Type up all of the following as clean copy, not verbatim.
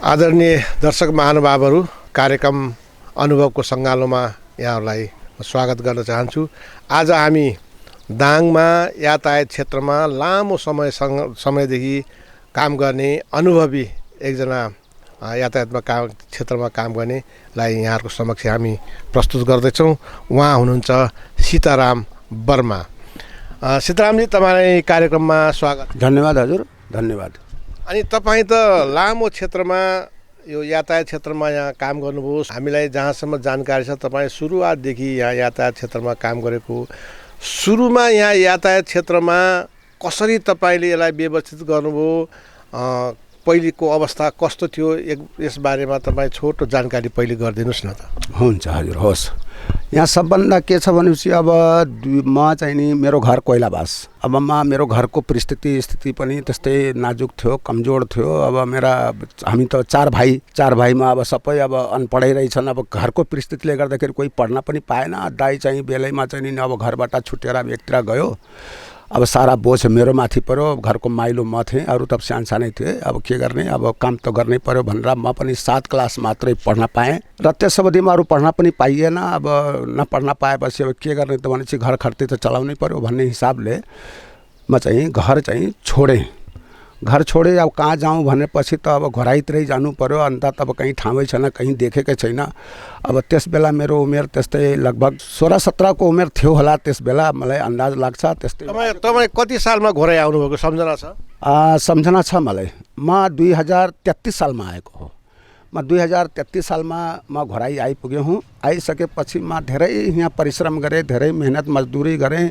आदरणीय दर्शक महानुभावहरू, कार्यक्रम अनुभवको सङ्गालोमा यहाँहरूलाई स्वागत गर्न चाहन्छु। आज हामी दाङमा यातायात क्षेत्रमा लामो समयदेखि काम गर्ने अनुभवी एकजना यातायातमा क्षेत्रमा काम गर्नेलाई यहाँहरूको समक्ष हामी प्रस्तुत गर्दैछौँ। उहाँ हुनुहुन्छ सीताराम वर्मा। सीतारामजी, तपाईँलाई कार्यक्रममा स्वागत। धन्यवाद हजुर, धन्यवाद। अनि तपाईँ त लामो क्षेत्रमा यो यातायात क्षेत्रमा यहाँ काम गर्नुभयो। हामीलाई जहाँसम्म जानकारी छ, तपाईँ सुरुवातदेखि यहाँ यातायात क्षेत्रमा काम गरेको। सुरुमा यहाँ यातायात क्षेत्रमा कसरी तपाईँले यसलाई व्यवस्थित गर्नुभयो, पहिलेको अवस्था कस्तो थियो, यसबारेमा तपाईँ छोटो जानकारी पहिले गरिदिनुहोस् न त। हुन्छ हजुर, होस्। यहाँ सबभन्दा के छ भनेपछि अब म चाहिँ नि मेरो घर कोइलाबास। अब मेरो घरको स्थिति पनि त्यस्तै नाजुक थियो, कमजोर थियो। अब हामी त चार भाइमा अब सबै अब अनपढै रहेछन्। अब घरको परिस्थितिले गर्दाखेरि कोही पढ्न पनि पाएन। दाइ चाहिँ बेलैमा चाहिँ नि अब घरबाट छुटेर एकतिर गयो। अब सारा बोझ मेरो माथि पऱ्यो। घरको माइलो म थिएँ, अरू त सानै थिएँ। अब के गर्ने, अब काम त गर्नै पऱ्यो भनेर म पनि 7 क्लास मात्रै पढ्न पाएँ र त्यस अवधिमा अरू पढ्न पनि पाइएन। अब नपढ्न पाएपछि अब के गर्ने त भनेपछि घर खर्ती त चलाउनै पऱ्यो भन्ने हिसाबले म चाहिँ घर चाहिँ छोडेँ। घर छोडे अब कहाँ जाऊँ भनेपछि त अब घरैतिरै जानु पऱ्यो। अन्त तब कहीँ ठाउँै छैन, कहीँ देखेकै छैन। अब त्यस बेला मेरो उमेर त्यस्तै लगभग 16-17 को उमेर थियो होला। त्यस बेला मलाई अन्दाज लाग्छ त्यस्तै। तपाईँ कति सालमा घोराइ आउनुभएको सम्झना छ? सम्झना छ मलाई। म 2033 सालमा आएको हो। म 2033 सालमा म घोराइ आइपुगेँ हुँ। आइसकेपछि म धेरै यहाँ परिश्रम गरेँ, धेरै मेहनत मजदुरी गरेँ।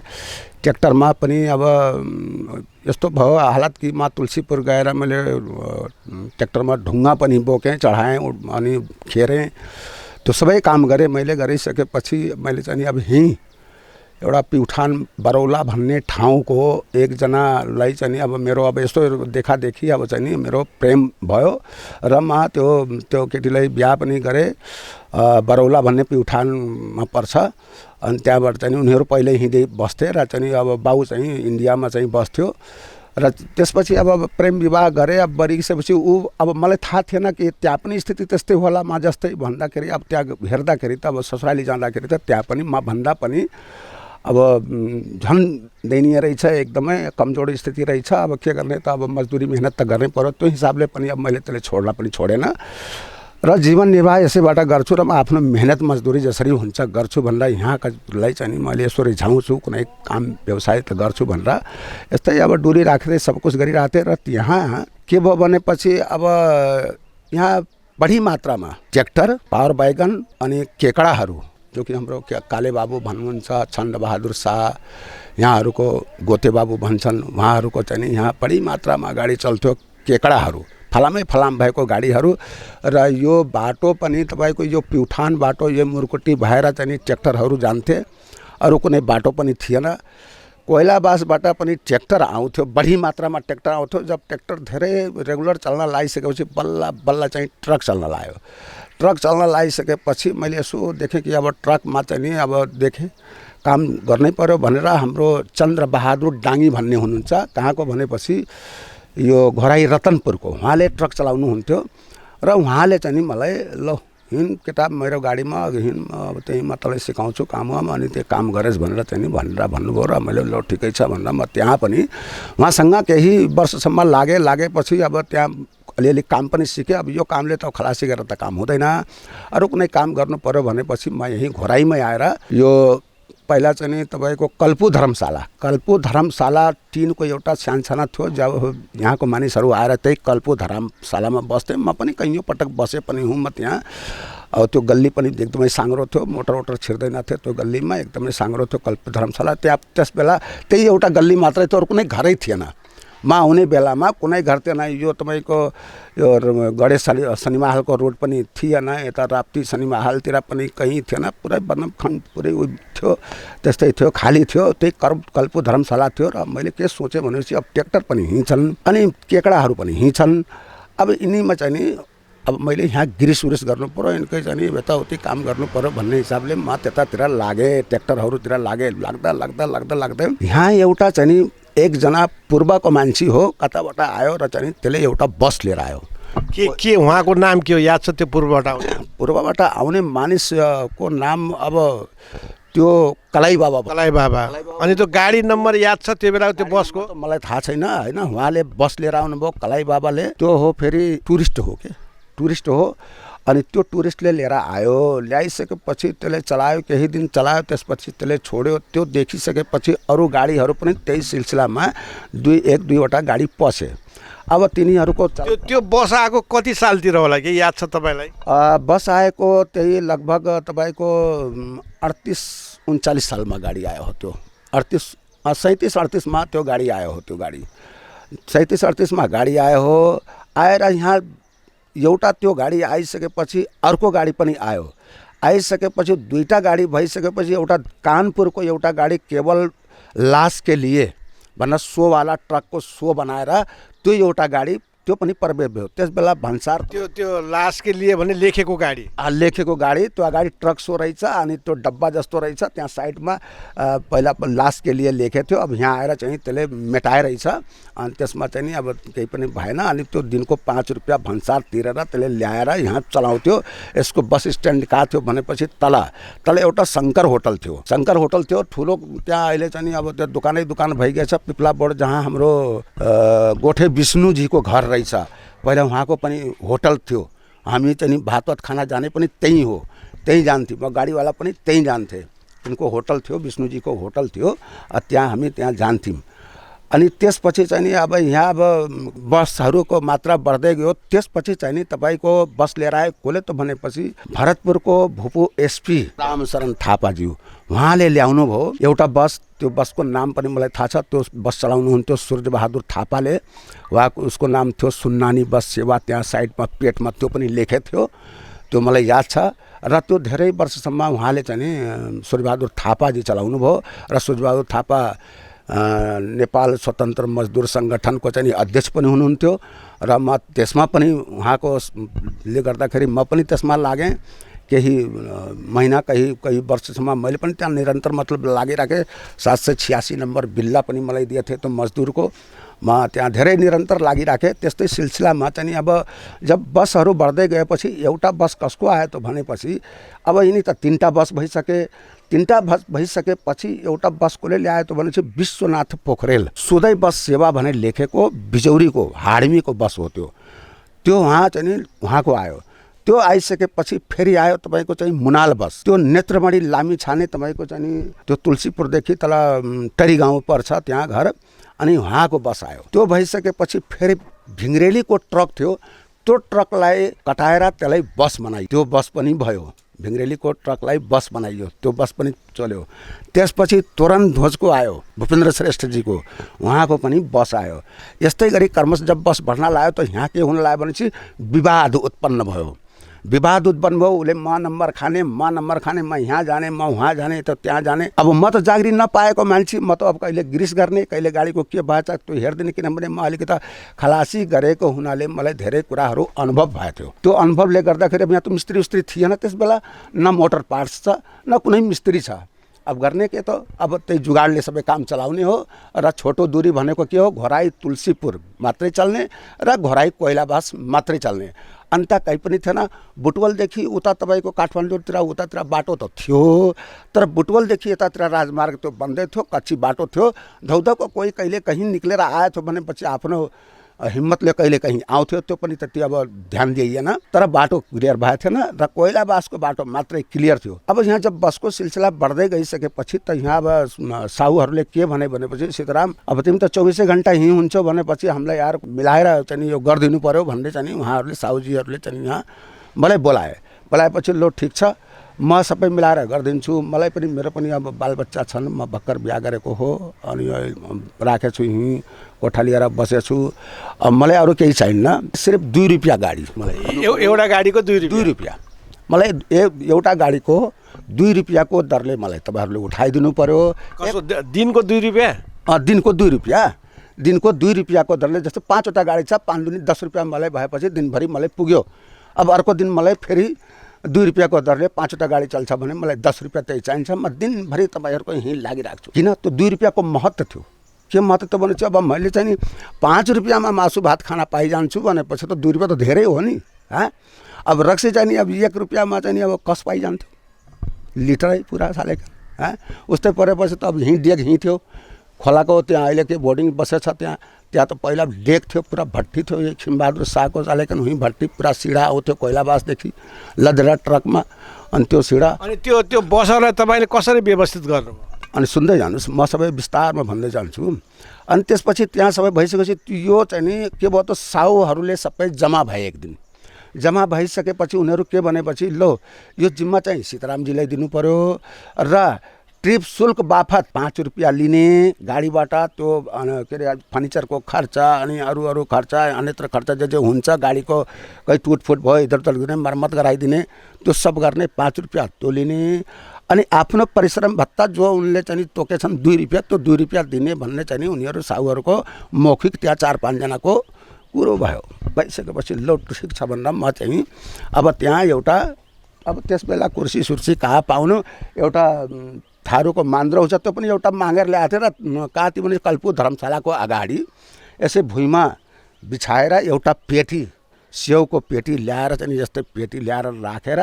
ट्र्याक्टरमा पनि अब यस्तो भयो हालत कि म तुलसीपुर गएर मैले ट्र्याक्टरमा ढुङ्गा पनि बोकेँ, चढाएँ अनि खेरेँ। त्यो सबै काम गरेँ। मैले गरिसकेपछि मैले चाहिँ अब यहीँ एउटा प्युठान बरौला भन्ने ठाउँको एकजनालाई चाहिँ अब मेरो अब यस्तो देखादेखि अब चाहिँ नि मेरो प्रेम भयो र म त्यो केटीलाई बिहा पनि गरेँ। बरौला भन्ने प्युठानमा पर्छ। अनि त्यहाँबाट चाहिँ उनीहरू पहिले हिँड्दै बस्थे र चाहिँ अब बाउ चाहिँ इन्डियामा चाहिँ बस्थ्यो। र त्यसपछि अब प्रेम विवाह गरेँ। अब बरिसकेपछि अब मलाई थाहा थिएन कि त्यहाँ पनि स्थिति त्यस्तै होला म जस्तै भन्दाखेरि। अब त्यहाँ हेर्दाखेरि त अब ससुराली जाँदाखेरि त त्यहाँ पनि म भन्दा पनि अब झन् दयनीय रहेछ, एकदमै कमजोर स्थिति रहेछ। अब के गर्ने त, अब मजदुरी मेहनत त गर्नै पर्यो। त्यो हिसाबले पनि अब मैले त्यसले छोड्न पनि छोडेन र जीवन निर्वाह यसैबाट गर्छु र म आफ्नो मेहनत मजदुरी जसरी हुन्छ गर्छु भनेर यहाँकालाई चाहिँ मैले यसो रिझाउँछु। कुनै काम व्यवसाय त गर्छु भनेर यस्तै अब डोरी राख्दै सब कुछ गरिरहेको थिएँ। र यहाँ के भयो भनेपछि अब यहाँ बढी मात्रामा ट्र्याक्टर, पावर वैगन अनि केकडाहरू, जो कि हाम्रो काले बाबु भन्नुहुन्छ, छन्द बहादुर शाह, यहाँहरूको गोते बाबु भन्छन्, उहाँहरूको चाहिँ नि यहाँ बढी मात्रामा गाडी चल्थ्यो। केकडाहरू फलाम भएको गाडीहरू। र यो बाटो पनि तपाईँको यो प्युठान बाटो यो मुरकुटी भएर चाहिँ नि ट्र्याक्टरहरू जान्थे। अरू कुनै बाटो पनि थिएन। कोइलाबासबाट पनि ट्र्याक्टर आउँथ्यो, बढी मात्रामा ट्र्याक्टर आउँथ्यो। जब ट्र्याक्टर धेरै रेगुलर चल्न लागिसकेपछि बल्ल चाहिँ ट्रक चल्न लाग्यो। ट्रक चल्न लागिसकेपछि मैले यसो देखेँ कि अब ट्रकमा चाहिँ नि अब देखेँ काम गर्नै पर्यो भनेर हाम्रो चन्द्रबहादुर डाङ्गी भन्ने हुनुहुन्छ। कहाँको भनेपछि यो घोराइ रतनपुरको। उहाँले ट्रक चलाउनुहुन्थ्यो र उहाँले चाहिँ नि मलाई ल हिँड केटा मेरो गाडीमा हिँड, अब त्यहीँ म तँलाई सिकाउँछु काममा, अनि त्यो काम गरेस् भनेर चाहिँ नि भन्नुभयो। र मैले ल ठिकै छ भनेर म त्यहाँ पनि उहाँसँग केही वर्षसम्म लागेपछि अब त्यहाँ अलिअलि काम पनि सिकेँ। अब यो कामले त खलासी गरेर त काम हुँदैन, अरू कुनै काम गर्नु पर्यो भनेपछि म यहीँ घोराइमै आएर यो पहिला चाहिँ नि तपाईँको कल्पु धर्मशाला टिनको एउटा सानसाना थियो। जब यहाँको मानिसहरू आएर त्यही कल्पु धर्मशालामा बस्थे। म पनि कैयौँ पटक बसे पनि हुँ म त्यहाँ। अब त्यो गल्ली पनि एकदमै साँग्रो थियो, मोटर छिर्दैन थियो त्यो गल्लीमा, एकदमै साँग्रो थियो कल्पु धर्मशाला। त्यहाँ त्यस बेला त्यही एउटा गल्ली मात्रै थियो, अरू कुनै घरै थिएन। म आउने बेलामा कुनै घर थिएन। यो तपाईँको यो गणेश सिनेमा हलको रोड पनि थिएन, यता राप्ती सिनेमा हलतिर पनि कहीँ थिएन। पुरै बनमखण्ड पुरै उयो थियो, त्यस्तै थियो, खाली थियो। त्यही कल्पु धर्मशाला थियो। र मैले के सोचेँ भनेपछि अब ट्र्याक्टर पनि हिँड्छन् अनि केकडाहरू पनि हिँड्छन्। अब यिनीमा चाहिँ नि अब मैले यहाँ गिरिसुरिस गर्नु पऱ्यो, यिनकै चाहिँ नि यताउति काम गर्नु पऱ्यो भन्ने हिसाबले म त्यतातिर लागेँ, ट्र्याक्टरहरूतिर लागेँ। लाग्दा यहाँ एउटा चाहिँ नि एकजना पूर्वको मान्छे हो, कताबाट आयो र चाहिँ त्यसले एउटा बस लिएर आयो। के उहाँको नाम के हो याद छ त्यो पूर्वबाट आउने? पूर्वबाट आउने मानिसको नाम अब त्यो कलाई बाबा भयो। कलाई बाबा। अनि त्यो गाडी नम्बर याद छ त्यो बेलाको त्यो बसको? त मलाई थाहा छैन होइन, उहाँले बस लिएर आउनुभयो कलाई बाबाले। त्यो हो फेरि टुरिस्ट हो के, टुरिस्ट हो। अनि त्यो टुरिस्टले लिएर आयो, ल्याइसकेपछि त्यसले चलायो, केही दिन चलायो, त्यसपछि त्यसले छोड्यो। त्यो देखिसकेपछि अरू गाडीहरू पनि त्यही सिलसिलामा एक दुईवटा गाडी पसे। अब तिनीहरूको त्यो बस आएको कति सालतिर होला कि याद छ तपाईँलाई? बस आएको त्यही लगभग तपाईँको 38-39 सालमा गाडी आयो हो। त्यो 37-38मा त्यो गाडी आयो हो। त्यो गाडी 37-38मा गाडी आयो हो। आएर यहाँ एउटा त्यो गाडी आइसकेपछि अर्को गाडी पनि आयो। आइसकेपछि दुईटा गाडी भइसकेपछि एउटा कानपुरको एउटा गाडी केवल लास के लिए भन्दा सोवाला ट्रकको सो बनाएर त्यो एउटा गाडी त्यो पनि प्रवेश भयो। त्यस बेला भन्सार त्यो लासके लिए भने लेखेको गाडी, लेखेको गाडी, त्यो अगाडि ट्रक सो रहेछ अनि त्यो डब्बा जस्तो रहेछ। त्यहाँ साइडमा पहिला लासके लिए लेखेको थियो। अब यहाँ आएर चाहिँ त्यसले मेटाए रहेछ। अनि त्यसमा चाहिँ नि अब केही पनि भएन। अनि त्यो दिनको 5 रुपियाँ भन्सार तिरेर त्यसले ल्याएर यहाँ चलाउँथ्यो। यसको बस स्ट्यान्ड कहाँ थियो भनेपछि तल एउटा शङ्कर होटल थियो। शङ्कर होटल थियो ठुलो। त्यहाँ अहिले चाहिँ अब त्यो दोकानै दोकान भइगएछ। पिपला बोर्ड जहाँ हाम्रो गोठे विष्णुजीको घर रहेछ, पहिला उहाँको पनि होटल थियो। हामी चाहिँ भात खाना जाने पनि त्यहीँ हो, त्यहीँ जान्थ्यौँ। म गाडीवाला पनि त्यहीँ जान्थेँ। उनको होटल थियो, विष्णुजीको होटल थियो। त्यहाँ हामी त्यहाँ जान्थ्यौँ। अनि त्यसपछि चाहिँ नि अब यहाँ अब बसहरूको मात्रा बढ्दै गयो। त्यसपछि चाहिँ नि तपाईँको बस लिएर आयो कसले त भनेपछि भरतपुरको भूपू एसपी रामशरण थापाज्यू, उहाँले ल्याउनु भयो एउटा बस। त्यो बसको नाम पनि मलाई थाहा छ। त्यो बस चलाउनुहुन्थ्यो सूर्यबहादुर थापाले। उहाँको उसको नाम थियो सुन्नानी बस सेवा। त्यहाँ साइडमा पेटमा त्यो पनि लेखेको थियो। त्यो मलाई याद छ। र त्यो धेरै वर्षसम्म उहाँले चाहिँ नि सूर्यबहादुर थापाजी चलाउनु भयो। र सूर्यबहादुर थापा नेपाल स्वतन्त्र मजदुर सङ्गठनको चाहिँ अध्यक्ष पनि हुनुहुन्थ्यो। र म त्यसमा पनि उहाँकोले गर्दाखेरि म पनि त्यसमा लागेँ। केही महिना कही वर्षसम्म मैले पनि त्यहाँ निरन्तर मतलब लागिराखेँ। 786 नम्बर बिल्ला पनि मलाई दिएको थियो त्यो मजदुरको। म त्यहाँ धेरै निरन्तर लागिराखेँ। त्यस्तै सिलसिलामा चाहिँ अब जब बसहरू बढ्दै गएपछि एउटा बस कसको आयो त भनेपछि अब यिनी त 3टा बस भइसके। 3टा बस भइसकेपछि एउटा बस कसले ल्यायो त भनेपछि विश्वनाथ पोखरेल सुदै बस सेवा भने लेखेको बिजौरीको हाडमीको बस हो त्यो। त्यो उहाँ चाहिँ नि उहाँको आयो। त्यो आइसकेपछि फेरि आयो तपाईँको चाहिँ मुनाल बस। त्यो नेत्रमणि लामी छाने तपाईँको चाहिँ नि त्यो तुलसीपुरदेखि तल टरी गाउँ पर्छ त्यहाँ घर। अनि उहाँको बस आयो। त्यो भइसकेपछि फेरि भिङ्ग्रेलीको ट्रक थियो। त्यो ट्रकलाई कटाएर त्यसलाई बस बनाइयो। त्यो बस पनि भयो। भिङ्ग्रेलीको ट्रकलाई बस बनाइयो। त्यो बस पनि चल्यो। त्यसपछि तोरण ध्वजको आयो भूपेन्द्र श्रेष्ठजीको, उहाँको पनि बस आयो। यस्तै गरी क्रमश जब बस बढ्न लाग्यो त यहाँ के हुन लाग्यो भनेपछि विवाद उत्पन्न भयो। विवाद उत्पन्न भयो। उसले म नम्बर खाने, म यहाँ जाने, म वहाँ जाने, त त्यहाँ जाने। अब म त जागिरी नपाएको मान्छे, म त अब कहिले गिरिस गर्ने, कहिले गाडीको के भएछ त्यो हेर्दिनँ। किनभने म अलिकति खलासी गरेको हुनाले मलाई धेरै कुराहरू अनुभव भएको थियो। त्यो अनुभवले गर्दाखेरि अब यहाँ त मिस्त्री उस्त्री थिएन त्यस बेला, न मोटर पार्ट्स छ न कुनै मिस्त्री छ। अब गर्ने के त अब त्यही जुगाडले सबै काम चलाउने हो। र छोटो दूरी भनेको के हो, घोराई तुलसीपुर मात्रै चल्ने र घोराई कोइलाबास मात्रै चल्ने। अन्त कहीँ पनि थिएन। बुटवलदेखि उता तपाईँको काठमाडौँतिर उतातिर बाटो त थियो, तर बुटवलदेखि यतातिर राजमार्ग त्यो बन्दै थियो, कच्ची बाटो थियो। धौधौको कोही कहिले कहीँ निक्लेर आयो थियो भनेपछि आफ्नो हिम्मतले कहिले कहीँ आउँथ्यो। त्यो पनि त्यति अब ध्यान दिइएन। तर बाटो क्लियर भएको थिएन र कोइलाबासको बाटो मात्रै क्लियर थियो। अब यहाँ जब बसको सिलसिला बढ्दै गइसकेपछि त यहाँ अब साहुहरूले के भनेपछि सीताराम अब तिमी त 24 घन्टा यहीँ हुन्छौ भनेपछि हामीलाई यार मिलाएर चाहिँ यो गरिदिनु पर्यो भन्ने चाहिँ उहाँहरूले साहुजीहरूले चाहिँ यहाँ मलाई बोलाएपछि लो ठिक छ म सबै मिलाएर गरिदिन्छु। मलाई पनि मेरो पनि अब बालबच्चा छन्। म भर्खर बिहा गरेको हो। अनि राखेको छु यहीँ कोठा लिएर बसेको छु। अब मलाई अरू केही चाहिन्न। सिर्फ 2 रुपियाँ गाडी मलाई। एउटा गाडीको 2 रुपियाँ मलाई एउटा गाडीको 2 रुपियाँको दरले मलाई तपाईँहरूले उठाइदिनु पर्यो। दिनको 2 रुपियाँ? दिनको 2 रुपियाँ। दिनको 2 रुपियाँको दरले। जस्तो 5वटा गाडी छ, 5 दुनी 10 रुपियाँ मलाई भएपछि दिनभरि मलाई पुग्यो। अब अर्को दिन मलाई फेरि 2 रुपियाँको दरले 5वटा गाडी चल्छ भने मलाई 10 रुपियाँ त्यही चाहिन्छ। म दिनभरि तपाईँहरूको यहीँ लागिरहेको छु। किन त्यो 2 रुपियाँको महत्त्व थियो। के महत्त्व त भनेपछि अब मैले चाहिँ नि 5 रुपियाँमा मासु भात खाना पाइजान्छु भनेपछि त 2 रुपियाँ त धेरै हो नि अब रक्सी चाहिँ नि अब 1 रुपियाँमा चाहिँ नि अब कस पाइजान्थ्यो लिटरै पुरा सालेका उस्तै परेपछि त अब डेक थियो खोलाको त्यहाँ अहिले के बोर्डिङ बसेछ त्यहाँ त पहिला डेक थियो पुरा भट्टी थियो यो खिमबहादुर शाहको चालेकन हुँ भट्टी पुरा सिडा आउँथ्यो कोइलाबासदेखि लदरा ट्रकमा अनि त्यो सिडा अनि त्यो बसहरूलाई तपाईँले कसरी व्यवस्थित गर्नुभयो अनि सुन्दै जानुहोस् म सबै विस्तारमा भन्दै जान्छु अनि त्यसपछि त्यहाँ सबै भइसकेपछि यो चाहिँ नि के भयो त साहुहरूले सबै जम्मा भए एक दिन जम्मा भइसकेपछि उनीहरू के भनेपछि लो यो जिम्मा चाहिँ सीतारामजीलाई दिनु पर्यो र ट्रिप शुल्क बाफत 5 रुपियाँ लिने गाडीबाट त्यो के अरे फर्निचरको खर्च अनि अरू खर्च अन्यत्र खर्च जे हुन्छ गाडीको कहीँ टुटफुट भयो इधर उधर गर्ने मर्मत गराइदिने त्यो सब गर्ने 5 रुपियाँ त्यो लिने अनि आफ्नो परिश्रम भत्ता जो उनले चाहिँ तोकेछन् 2 रुपियाँ त्यो 2 रुपियाँ दिने भन्ने चाहिँ उनीहरू साहुहरूको मौखिक त्यहाँ 4-5 जनाको कुरो भयो भइसकेपछि लो ठिक छ भनेर म चाहिँ अब त्यहाँ एउटा अब त्यस बेला कुर्सी सुर्सी कहाँ पाउनु एउटा थारूको मान्द्रो हुन्छ त्यो पनि एउटा मागेर ल्याएको थियो र कहाँ भने कल्पु धर्मशालाको अगाडि यसै भुइँमा बिछाएर एउटा पेटी स्याउको पेटी ल्याएर चाहिँ जस्तै पेटी ल्याएर राखेर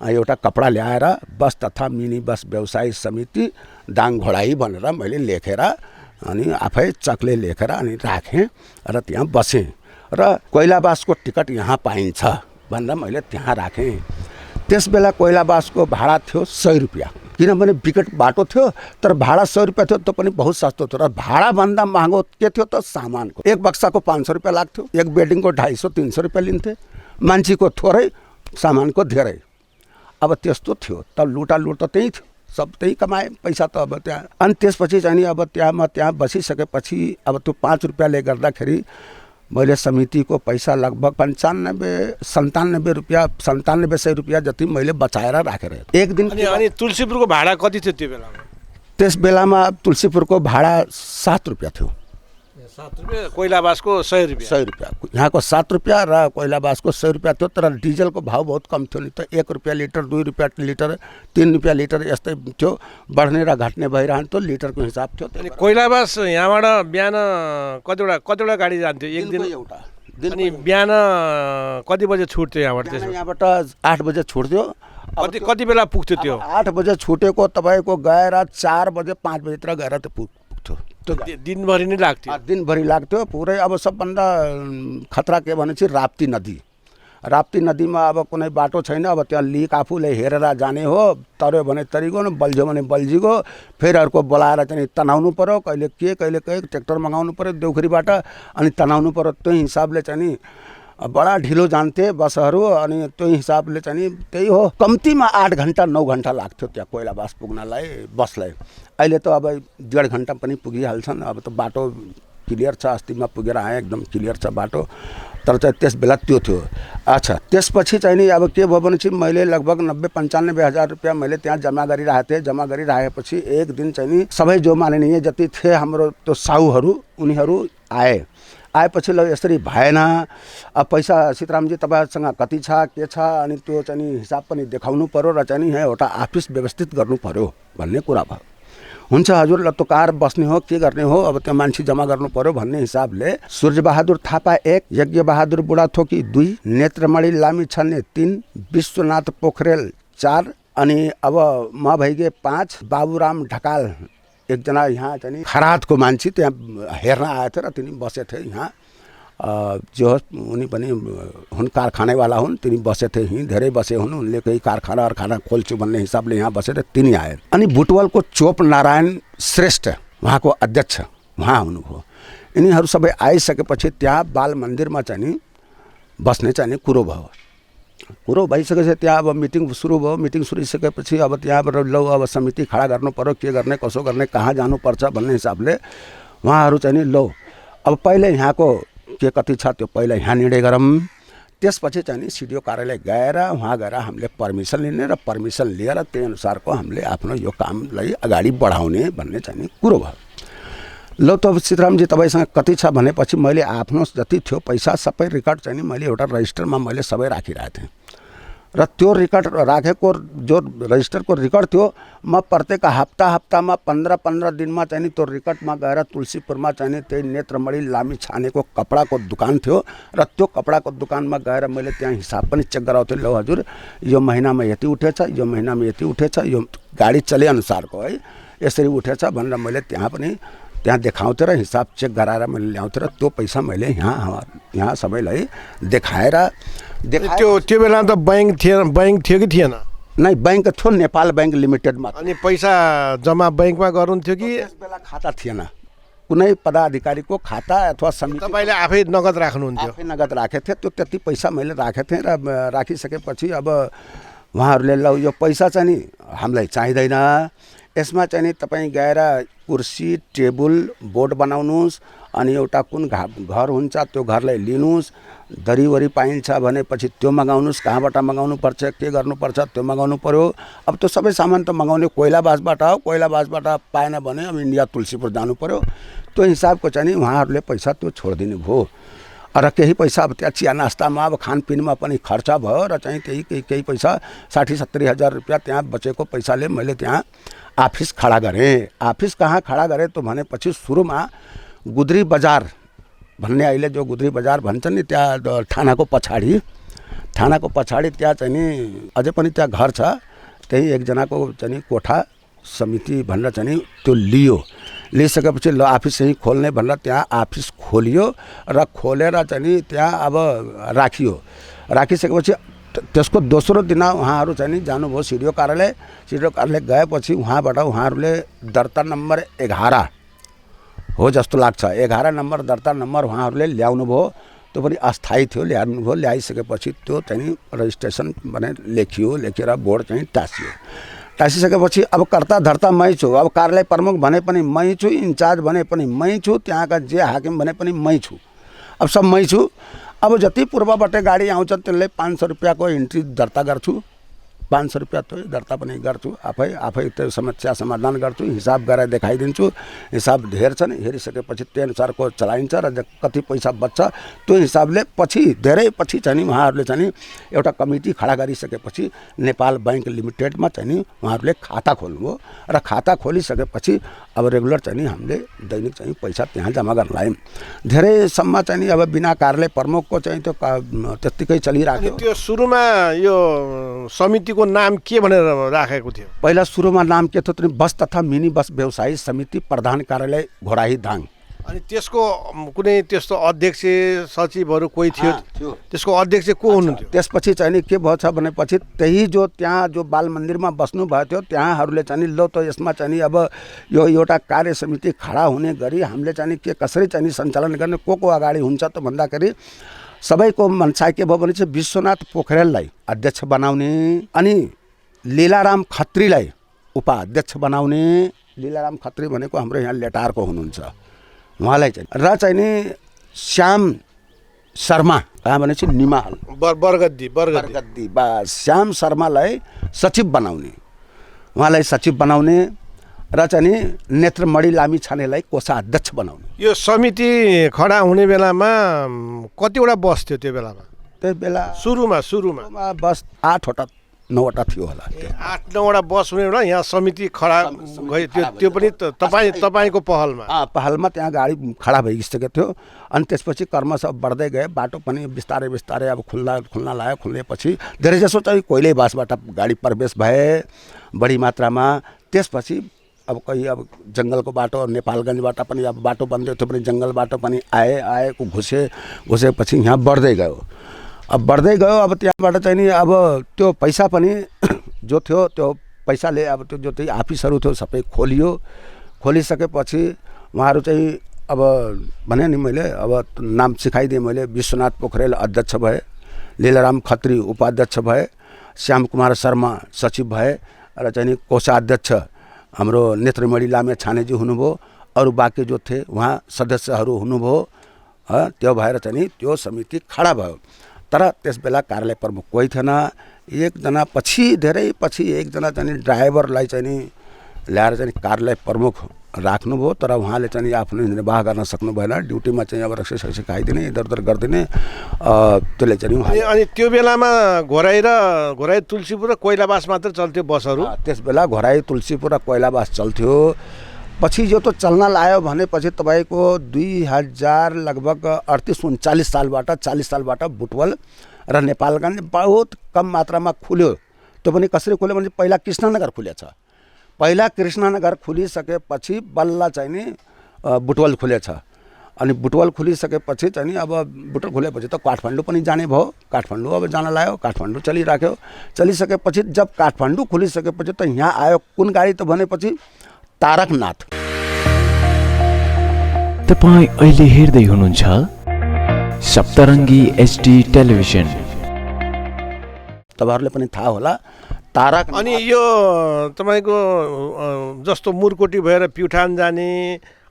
एउटा कपडा ल्याएर बस तथा मिनी बस व्यवसाय समिति दाङ घोडाई भनेर मैले लेखेर अनि आफै चकले लेखेर अनि राखेँ र त्यहाँ बसेँ र कोइलाबासको टिकट यहाँ पाइन्छ भनेर मैले त्यहाँ राखेँ त्यस बेला कोइलाबासको भाडा थियो 100 रुपियाँ किनभने विकट बाटो थियो तर भाडा 100 रुपियाँ थियो त्यो पनि बहुत सस्तो थियो र भाडाभन्दा महँगो के थियो त सामानको एक बक्साको 500 रुपियाँ लाग्थ्यो एक बेडिङको 250-300 रुपियाँ लिन्थे मान्छेको थोरै सामानको धेरै अब त्यस्तो थियो त लुटालुट त त्यही थियो सब त्यही कमाए पैसा त अब त्यहाँ अनि त्यसपछि चाहिँ अब त्यहाँ बसिसकेपछि अब त्यो 5 रुपियाँले गर्दाखेरि मैले समितिको पैसा लगभग 95-97 रुपियाँ 9700 रुपियाँ जति मैले बचाएर राखेर एक दिन अनि तुलसीपुरको भाडा कति थियो त्यो बेलामा त्यस बेलामा तुलसीपुरको भाडा 7 रुपियाँ थियो 7 रुपियाँ कोइलाबासको 100 रुपियाँ यहाँको 7 रुपियाँ र कोइलाबासको 100 रुपियाँ थियो तर डिजलको भाउ बहुत कम थियो नि त 1 रुपियाँ लिटर 2 रुपियाँ लिटर 3 रुपियाँ लिटर यस्तै थियो बढ्ने र घट्ने भइरहन्थ्यो लिटरको हिसाब थियो अनि कोइलाबास यहाँबाट बिहान कतिवटा गाडी जान्थ्यो एक दिन एउटा अनि बिहान कति बजे छुट्थ्यो यहाँबाट 8 बजे छुट्थ्यो कति बेला पुग्थ्यो त्यो 8 बजे छुटेको तपाईँको गएर 4 बजे 5 बजेतिर गएर त्यो पुग्थ्यो दिनभरि नै लाग्थ्यो दिनभरि लाग्थ्यो पुरै अब सबभन्दा खतरा के भनेपछि राप्ती नदीमा अब कुनै बाटो छैन अब त्यहाँ लिक आफूले हेरेर जाने हो तर्यो भने तरिगो न बल्झ्यो भने बल्झिगो फेरि अर्को बोलाएर चाहिँ तनाउनु पर्यो कहिले ट्र्याक्टर मगाउनु पर्यो देउखुरीबाट अनि तनाउनु पर्यो त्यो हिसाबले चाहिँ बडा ढिलो जान्थे बसहरू अनि त्यो हिसाबले चाहिँ त्यही हो कम्तीमा 8 घन्टा 9 घन्टा लाग्थ्यो त्यहाँ कोइलाबास पुग्नलाई बसलाई अहिले त अब 1.5 घन्टा पनि पुगिहाल्छन् अब त बाटो क्लियर छ अस्तिमा पुगेर आएँ एकदम क्लियर छ बाटो तर चाहिँ त्यस बेला त्यो थियो अच्छा त्यसपछि चाहिँ नि अब के भयो भने चाहिँ मैले लगभग 90-95 हजार रुपियाँ मैले त्यहाँ जम्मा गरिरहेको थिएँ जम्मा गरिराखेपछि एक दिन चाहिँ नि सबै जो माननीय जति थिए हाम्रो त्यो साहुहरू उनीहरू आएपछि ल यसरी भएन अब पैसा सीतारामजी तपाईँसँग कति छ के छ अनि त्यो चाहिँ हिसाब पनि देखाउनु पर्यो र चाहिँ यहाँ एउटा अफिस व्यवस्थित गर्नु पर्यो भन्ने कुरा भयो हुन्छ हजुर ल कार बस्ने हो के गर्ने हो अब त्यो मान्छे जम्मा गर्नु पर्यो भन्ने हिसाबले सूर्यबहादुर थापा 1 यज्ञबहादुर बुढाथोकी 2 नेत्रमणि लामी छन्ने 3 विश्वनाथ पोखरेल 4 अनि अब म भइगे 5 बाबुराम ढकाल एकजना यहाँ चाहिँ खरातको मान्छे त्यहाँ हेर्न आएको थियो र तिनी बसेथे यहाँ जो उनी पनि हुन् कारखानेवाला हुन् तिनी बसेथे यहीँ धेरै बसे हुन् उनले केही कारखाना खोल्छु भन्ने हिसाबले यहाँ बसेर तिनी आए अनि बुटवलको चोप नारायण श्रेष्ठ उहाँको अध्यक्ष उहाँ हुनुभयो यिनीहरू सबै आइसकेपछि त्यहाँ बाल मन्दिरमा चाहिँ बस्ने चाहिँ कुरो भइसकेपछि त्यहाँ अब मिटिङ सुरु भयो मिटिङ सुरिसकेपछि अब त्यहाँबाट लौ अब समिति खडा गर्नु पर्यो के गर्ने कसो गर्ने कहाँ जानुपर्छ भन्ने हिसाबले उहाँहरू चाहिँ लौ अब पहिले यहाँको के कति छ त्यो पहिला यहाँ निर्णय गरौँ त्यसपछि चाहिँ सिडिओ कार्यालय गएर वहाँ गएर हामीले पर्मिसन लिने र पर्मिसन लिएर त्यही अनुसारको हामीले आफ्नो यो कामलाई अगाडि बढाउने भन्ने चाहिँ कुरो भयो ल त सीतारामजी तपाईँसँग कति छ भनेपछि मैले आफ्नो जति थियो पैसा सबै रेकर्ड चाहिँ मैले एउटा रजिस्टरमा मैले सबै राखिरहेको थिएँ र त्यो रेकर्ड राखेको जो रजिस्टरको रेकर्ड थियो, म प्रत्येक हप्तामा 15-15 दिनमा चाहिँ नि त्यो रेकर्डमा गएर तुलसीपुरमा चाहिँ नि त्यही नेत्रमणि लामी छानेको कपडाको दुकान थियो र त्यो कपडाको दुकानमा गएर मैले त्यहाँ हिसाब पनि चेक गराउँथेँ। ल हजुर, यो महिनामा यति उठेछ, यो महिनामा यति उठेछ, यो गाडी चले अनुसारको है यसरी उठेछ भनेर मैले त्यहाँ देखाउँथेँ र हिसाब चेक गराएर मैले ल्याउँथेँ र त्यो पैसा मैले यहाँ सबैलाई देखाएर त्यो बेला त बैंक थियो कि थिएन? नै, बैंक थियो, नेपाल बैंक लिमिटेडमा। अनि पैसा जम्मा बैंकमा गर्नुहुन्थ्यो कि? त्यस बेला खाता थिएन, कुनै पदाधिकारीको खाता अथवा समिति। तपाईँले आफै नगद राख्नुहुन्थ्यो? आफै नगद राखेको थिएँ। त्यो त्यति पैसा मैले राखेको थिएँ र राखिसकेपछि अब उहाँहरूले ल यो पैसा चाहिँ नि हामीलाई चाहिँदैन, यसमा चाहिँ नि तपाईँ गएर कुर्सी टेबल बोर्ड बनाउनुहोस्, अनि एउटा कुन घर हुन्छ त्यो घरलाई लिनुहोस्, दरीवरी पाइन्छ भनेपछि त्यो मगाउनुहोस्, कहाँबाट मगाउनु पर्छ, के गर्नुपर्छ त्यो मगाउनु पर्यो। अब त्यो सबै सामान त मगाउने कोइलाबासबाट हो, कोइलाबासबाट पाएन भने अब इन्डिया तुलसीपुर जानु पर्यो। त्यो हिसाबको चाहिँ नि उहाँहरूले पैसा त्यो छोडिदिनु भयो र केही पैसा अब त्यहाँ चिया नास्तामा अब खानपिनमा पनि खर्च भयो र चाहिँ केही पैसा 60-70 हजार रुपियाँ त्यहाँ बचेको पैसाले मैले त्यहाँ आफिस खडा गरेँ। आफिस कहाँ खडा गरेँ त भनेपछि सुरुमा गुद्री बजार भन्ने अहिले जो गुद्री बजार भन्छन् नि त्यहाँ थानाको पछाडि त्यहाँ चाहिँ नि अझै पनि त्यहाँ घर छ, त्यही एकजनाको चाहिँ नि कोठा समिति भनेर चाहिँ नि त्यो लिइसकेपछि ल आफिस चाहिँ खोल्ने भनेर त्यहाँ आफिस खोलियो र खोलेर चाहिँ नि त्यहाँ अब राखिसकेपछि त्यसको दोस्रो दिन उहाँहरू चाहिँ नि जानुभयो सिडिओ कार्यालय गएपछि उहाँबाट उहाँहरूले दर्ता नम्बर 11 हो जस्तो लाग्छ, 11 नम्बर दर्ता नम्बर उहाँहरूले ल्याउनु भयो। त्यो पनि अस्थायी थियो, ल्याउनुभयो। ल्याइसकेपछि त्यो चाहिँ नि रजिस्ट्रेसन भने लेखेर बोर्ड चाहिँ टाँसिसकेपछि अब कर्ता धर्ता मै छु, अब कार्यालय प्रमुख भने पनि मै छु, इन्चार्ज भने पनि मै छु, त्यहाँका जे हाकिम भने पनि मै छु, अब सब मै छु। अब जति पूर्वबाट गाडी आउँछ त्यसले 500 रुपियाँको इन्ट्री दर्ता गर्छु, 500 रुपियाँ त्यो दर्ता पनि गर्छु, आफै त्यो समस्या समाधान गर्छु, हिसाब गरेर देखाइदिन्छु। हिसाब हेर्छन्, हेरिसकेपछि त्यो अनुसारको चलाइन्छ र कति पैसा बच्छ त्यो हिसाबले धेरै पछि चाहिँ नि उहाँहरूले चाहिँ नि एउटा कमिटी खडा गरिसकेपछि नेपाल बैंक लिमिटेडमा चाहिँ नि उहाँहरूले खाता खोल्नुभयो र खाता खोलिसकेपछि अब रेगुलर चाहिँ नि हामीले दैनिक चाहिँ पैसा त्यहाँ जम्मा गर्न लाग्यौँ। धेरैसम्म चाहिँ नि अब बिना कार्यालय प्रमुखको चाहिँ त्यो त्यत्तिकै चलिरहेको। त्यो सुरुमा यो समितिको नाम के भनेर राखेको थियो? पहिला सुरुमा नाम के थियो, बस तथा मिनी बस व्यवसायी समिति प्रधान कार्यालय घोराही दाङ। अनि त्यसको कुनै त्यस्तो अध्यक्ष सचिवहरू कोही थियो? त्यसको अध्यक्ष को हुनुहुन्थ्यो? त्यसपछि चाहिँ नि के भएछ भनेपछि त्यही जो त्यहाँ जो बाल मन्दिरमा बस्नु भएको थियो त्यहाँहरूले चाहिँ नि ल त यसमा चाहिँ नि अब यो एउटा कार्य समिति खडा हुने गरी हामीले चाहिँ नि के कसरी चाहिँ नि सञ्चालन गर्ने, को अगाडि हुन्छ त भन्दाखेरि सबैको मनसा के भयो भने चाहिँ विश्वनाथ पोखरेललाई अध्यक्ष बनाउने अनि लीलाराम खत्रीलाई उपाध्यक्ष बनाउने। लीलाराम खत्री भनेको हाम्रो यहाँ लेटारको हुनुहुन्छ, उहाँलाई चाहिँ र चाहिँ नि श्याम शर्मा कहाँ भनेपछि निमाहल बरगद्दी श्याम शर्मालाई सचिव बनाउने, उहाँलाई सचिव बनाउने र चाहिँ नि नेत्रमणि लामी छानेलाई कोषाध्यक्ष बनाउने। यो समिति खडा हुने बेलामा कतिवटा बस थियो त्यो बेलामा? त्यो बेला सुरुमा बस 8-9वटा थियो होला। 8-9वटा बस हुने बेला यहाँ समिति खडा भयो, त्यो पनि तपाईँको पहलमा त्यहाँ गाडी खडा भइसकेको थियो। अनि त्यसपछि क्रमशः बढ्दै गए, बाटो पनि बिस्तारै अब खुल्न लाग्यो। खुल्नेपछि धेरैजसो चाहिँ कोइलाबासबाट गाडी प्रवेश भए बढी मात्रामा। त्यसपछि अब कोही अब जङ्गलको बाटो नेपालगञ्जबाट पनि अब बाटो बन्दै थियो पनि जङ्गल बाटो पनि आएको घुसेपछि यहाँ बढ्दै गयो। अब त्यहाँबाट चाहिँ नि अब त्यो पैसा पनि जो थियो त्यो पैसाले अब त्यो जो चाहिँ अफिसहरू थियो सबै खोलिसकेपछि उहाँहरू चाहिँ अब भने नि मैले अब नाम सिकाइदिएँ मैले। विश्वनाथ पोखरेल अध्यक्ष भए, लीलाराम खत्री उपाध्यक्ष भए, श्याम कुमार शर्मा सचिव भए र चाहिँ नि कोषाध्यक्ष हाम्रो नेत्रमणि लामे छानेजी हुनुभयो। अरू बाँकी जो थिए उहाँ सदस्यहरू हुनुभयो। त्यो भएर चाहिँ नि त्यो समिति खडा भयो। तर त्यस बेला कार्यालय प्रमुख कोही थिएन। एकजना धेरै पछि एकजना चाहिँ ड्राइभरलाई चाहिँ नि ल्याएर चाहिँ कार्यालय प्रमुख राख्नुभयो, तर उहाँले चाहिँ आफ्नो निर्वाह गर्न सक्नु भएन। ड्युटीमा चाहिँ अब रक्सी खाइदिने, इधर उधर गरिदिने, त्यसले चाहिँ अनि त्यो बेलामा घोराई तुलसीपुर र कोइलाबास मात्र चल्थ्यो बसहरू। त्यस बेला घोराई तुलसीपुर र कोइलाबास चल्थ्यो। पछि यो त चल्न लाग्यो भनेपछि तपाईँको 2000 लगभग 38-39 सालबाट 40 सालबाट बुटवल र नेपालगञ्ज बहुत कम मात्रामा खुल्यो। त्यो पनि कसरी खुल्यो भने पहिला कृष्णनगर खुलेछ। पहिला कृष्णनगर खुलिसकेपछि बल्ल चाहिँ नि बुटवल खुलेछ। अनि बुटवल खुलिसकेपछि चाहिँ नि अब बुटवल खुलेपछि त काठमाडौँ पनि जाने भयो। काठमाडौँ अब जान लाग्यो, काठमाडौँ चलिराख्यो। चलिसकेपछि जब काठमाडौँ खुलिसकेपछि त यहाँ आयो कुन गाडी त भनेपछि तारकनाथ। तपाईं अहिले हेर्दै हुनुहुन्छ सप्तरङ्गी HD टेलिभिजन। तपाईहरुले पनि थाहा होला तारक। अनि यो तपाईको जस्तो मुरकोटी भएर प्युठान जाने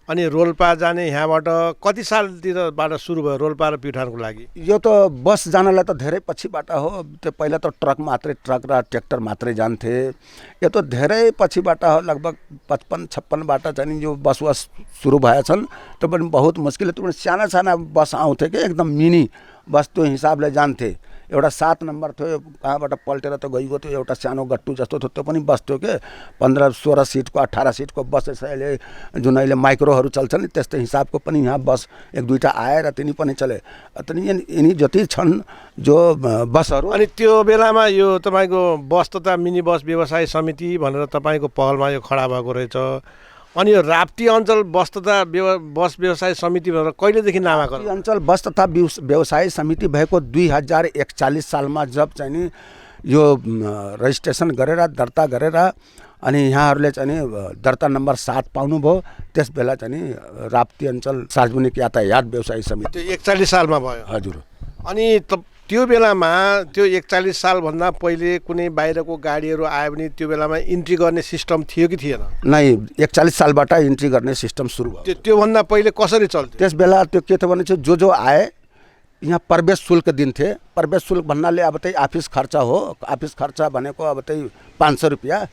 अनि रोल्पा जाने यहाँबाट कति सालतिरबाट सुरु भयो रोल्पा र प्युठानको लागि? यो त बस जानलाई त धेरै पछिबाट हो। त्यो पहिला त ट्रक र ट्र्याक्टर मात्रै जान्थे। यो त धेरै पछिबाट हो, लगभग 55-56बाट चाहिँ यो बस सुरु भएछन्। त्यो पनि बहुत मुस्किल। त्यो पनि साना बस आउँथे कि एकदम मिनी बस, त्यो हिसाबले जान्थे। एउटा 7 नम्बर थियो, कहाँबाट पल्टेर त गइगयो थियो। एउटा सानो गट्टु जस्तो थियो, त्यो पनि बस थियो कि 15-16 सिटको 18 सिटको बस। अहिले जुन अहिले माइक्रोहरू चल्छन् नि त्यस्तै हिसाबको पनि यहाँ बस 1-2टा आएर तिनी पनि चले। यिनी जति छन् जो बसहरू। अनि त्यो बेलामा यो तपाईँको बस तथा मिनी बस व्यवसाय समिति भनेर तपाईँको पहलमा यो खडा भएको रहेछ। अनि यो राप्ती अञ्चल बस तथा बस व्यवसाय समिति भनेर कहिलेदेखि नामाकरण? राप्ती अञ्चल बस तथा व्यवसाय समिति भएको 2041 सालमा जब चाहिँ नि यो रजिस्ट्रेसन गरेर दर्ता गरेर अनि यहाँहरूले चाहिँ नि दर्ता नम्बर 7 पाउनुभयो। त्यस बेला चाहिँ नि राप्ती अञ्चल सार्वजनिक यातायात व्यवसाय समिति त्यो 41 सालमा भयो। हजुर। अनि त्यो बेलामा त्यो 41 सालभन्दा पहिले कुनै बाहिरको गाडीहरू आयो भने त्यो बेलामा इन्ट्री गर्ने सिस्टम थियो कि थिएन? नै 41 सालबाट इन्ट्री गर्ने सिस्टम सुरु भयो। त्योभन्दा पहिले कसरी चल्थ्यो? त्यस बेला त्यो के थियो भने चाहिँ जो आए यहाँ प्रवेश शुल्क दिन्थे। प्रवेश शुल्क भन्नाले अब त्यही अफिस खर्च हो। अफिस खर्च भनेको अब त्यही 500 रुपियाँ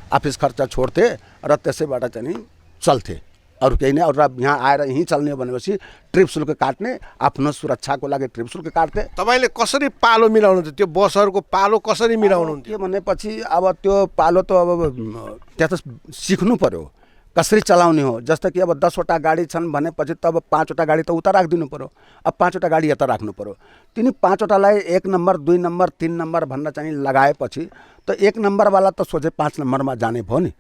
अफिस खर्च छोड्थे र त्यसैबाट चाहिँ नि चल्थे। अरू केही नै। अरू यहाँ आएर यहीँ चल्ने हो भनेपछि ट्रिप शुल्क काट्ने, आफ्नो सुरक्षाको लागि ट्रिप शुल्क काट्थे। तपाईँले कसरी पालो मिलाउनुहुन्छ? त्यो बसहरूको पालो कसरी मिलाउनुहुन्थ्यो? के भनेपछि अब त्यो पालो त अब त्यहाँ त सिक्नु पर्यो कसरी चलाउने हो। जस्तो कि अब 10वटा गाडी छन् भनेपछि त अब 5वटा गाडी त उता राखिदिनु पर्यो। अब 5वटा गाडी यता राख्नु पर्यो। तिनी 5वटालाई 1 नम्बर 2 नम्बर 3 नम्बर भन्न चाहिँ लगाएपछि त 1 नम्बरवाला त सोझै 5 नम्बरमा जाने भयो नि।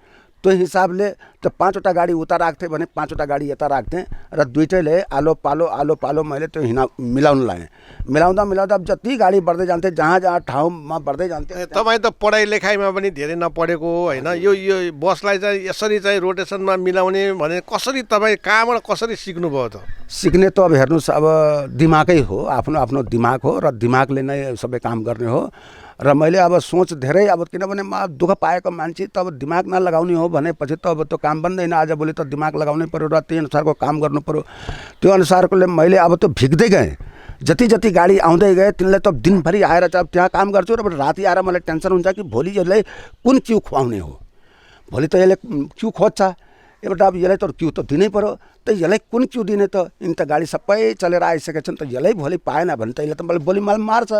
त्यो हिसाबले त्यो 5वटा गाडी उता राख्थे भने 5वटा गाडी यता राख्थेँ र दुइटैले आलो पालो मैले त्यो मिलाउन लाएँ। मिलाउँदा जति गाडी बढ्दै जान्थे, जहाँ ठाउँमा बढ्दै जान्थे। तपाईँ त पढाइ लेखाइमा पनि धेरै नपढेको होइन। यो बसलाई चाहिँ यसरी चाहिँ रोटेसनमा मिलाउने भने कसरी तपाईँ कहाँबाट कसरी सिक्नुभयो त? सिक्ने त अब हेर्नुहोस्, अब दिमागै हो, आफ्नो दिमाग हो र दिमागले नै सबै काम गर्ने हो। र मैले अब सोच धेरै, अब किनभने म दुःख पाएको मान्छे त अब दिमाग नलगाउने हो भनेपछि त अब त्यो काम बन्दैन। आजभोलि त दिमाग लगाउनै पऱ्यो र त्यही अनुसारको काम गर्नु पऱ्यो। त्यो अनुसारकोले मैले अब त्यो भिग्दै गएँ। जति गाडी आउँदै गए तिनलाई त दिनभरि आएर चाहिँ त्यहाँ काम गर्छु र राति आएर मलाई टेन्सन हुन्छ कि भोलि यसलाई कुन क्यु खुवाउने हो। भोलि त यसले क्यु खोज्छ, एउटा अब यसलाई त क्यु त दिनै पऱ्यो। त यसलाई कुन क्यु दिने त? यिनी त गाडी सबै चलेर आइसकेछन्, त यसलाई भोलि पाएन भने त यसले त मलाई भोलि मलाई मार्छ।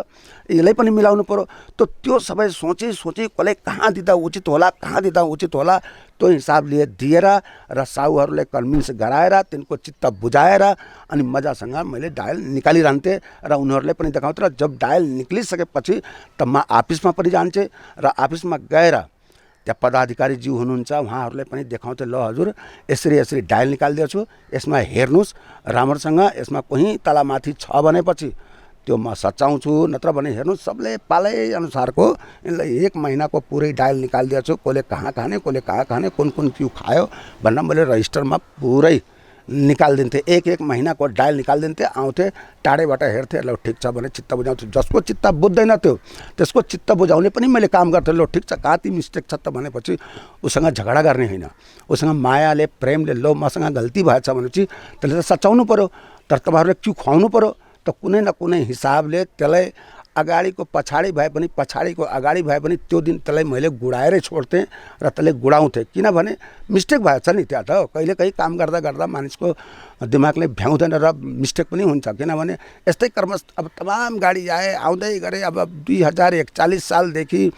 यसलाई पनि मिलाउनु पऱ्यो। त त्यो सबै सोची कसलाई कहाँ दिँदा उचित होला त्यो हिसाबले दिएर र साहुहरूले कन्भिन्स गराएर तिनको चित्त बुझाएर अनि मजासँग मैले डायल निकालिरहन्थेँ र उनीहरूले पनि देखाउँथे। र जब डायल निक्लिसकेपछि त म अफिसमा पनि जान्थेँ र अफिसमा गएर त्यहाँ पदाधिकारीज्यू हुनुहुन्छ, उहाँहरूले पनि देखाउँथे, ल हजुर यसरी डायल निकालिदिएछु, यसमा हेर्नुहोस् राम्रोसँग, यसमा कोही तलामाथि छ भनेपछि त्यो म सचाउँछु, नत्र भने हेर्नुहोस् सबले पालै अनुसारको यसलाई 1 महिनाको पुरै डायल निकालिदिएछु। कसले कहाँ खाने कुन क्यु खायो भनेर मैले रजिस्टरमा पुरै निकालिदिन्थेँ। एक महिनाको डायल निकालिदिन्थेँ। आउँथे टाढैबाट हेर्थेँ, ल ठिक छ भने चित्त बुझाउँथेँ। जसको चित्त बुझ्दैन थियो त्यसको चित्त बुझाउने पनि मैले काम गर्थेँ। ल ठिक छ, कहाँ ती मिस्टेक छ त भनेपछि उसँग झगडा गर्ने होइन, उसँग मायाले प्रेमले ल मसँग गल्ती भएछ भनेपछि त्यसले त सचाउनु पऱ्यो। तर तपाईँहरूले क्यु खुवाउनु पऱ्यो। त कुनै न कुनै हिसाबले त्यसलाई अगाडिको पछाडि भए पनि पछाडिको अगाडि भए पनि त्यो दिन त्यसलाई मैले गुडाएरै छोड्थेँ र त्यसले गुडाउँथेँ। किनभने मिस्टेक भएछ नि त्यहाँ त कहिलेकाहीँ काम गर्दा गर्दा मानिसको दिमागले भ्याउँदैन र मिस्टेक पनि हुन्छ। किनभने यस्तै क्रम अब तमाम गाडी आउँदै गरे। अब 2041 सालदेखि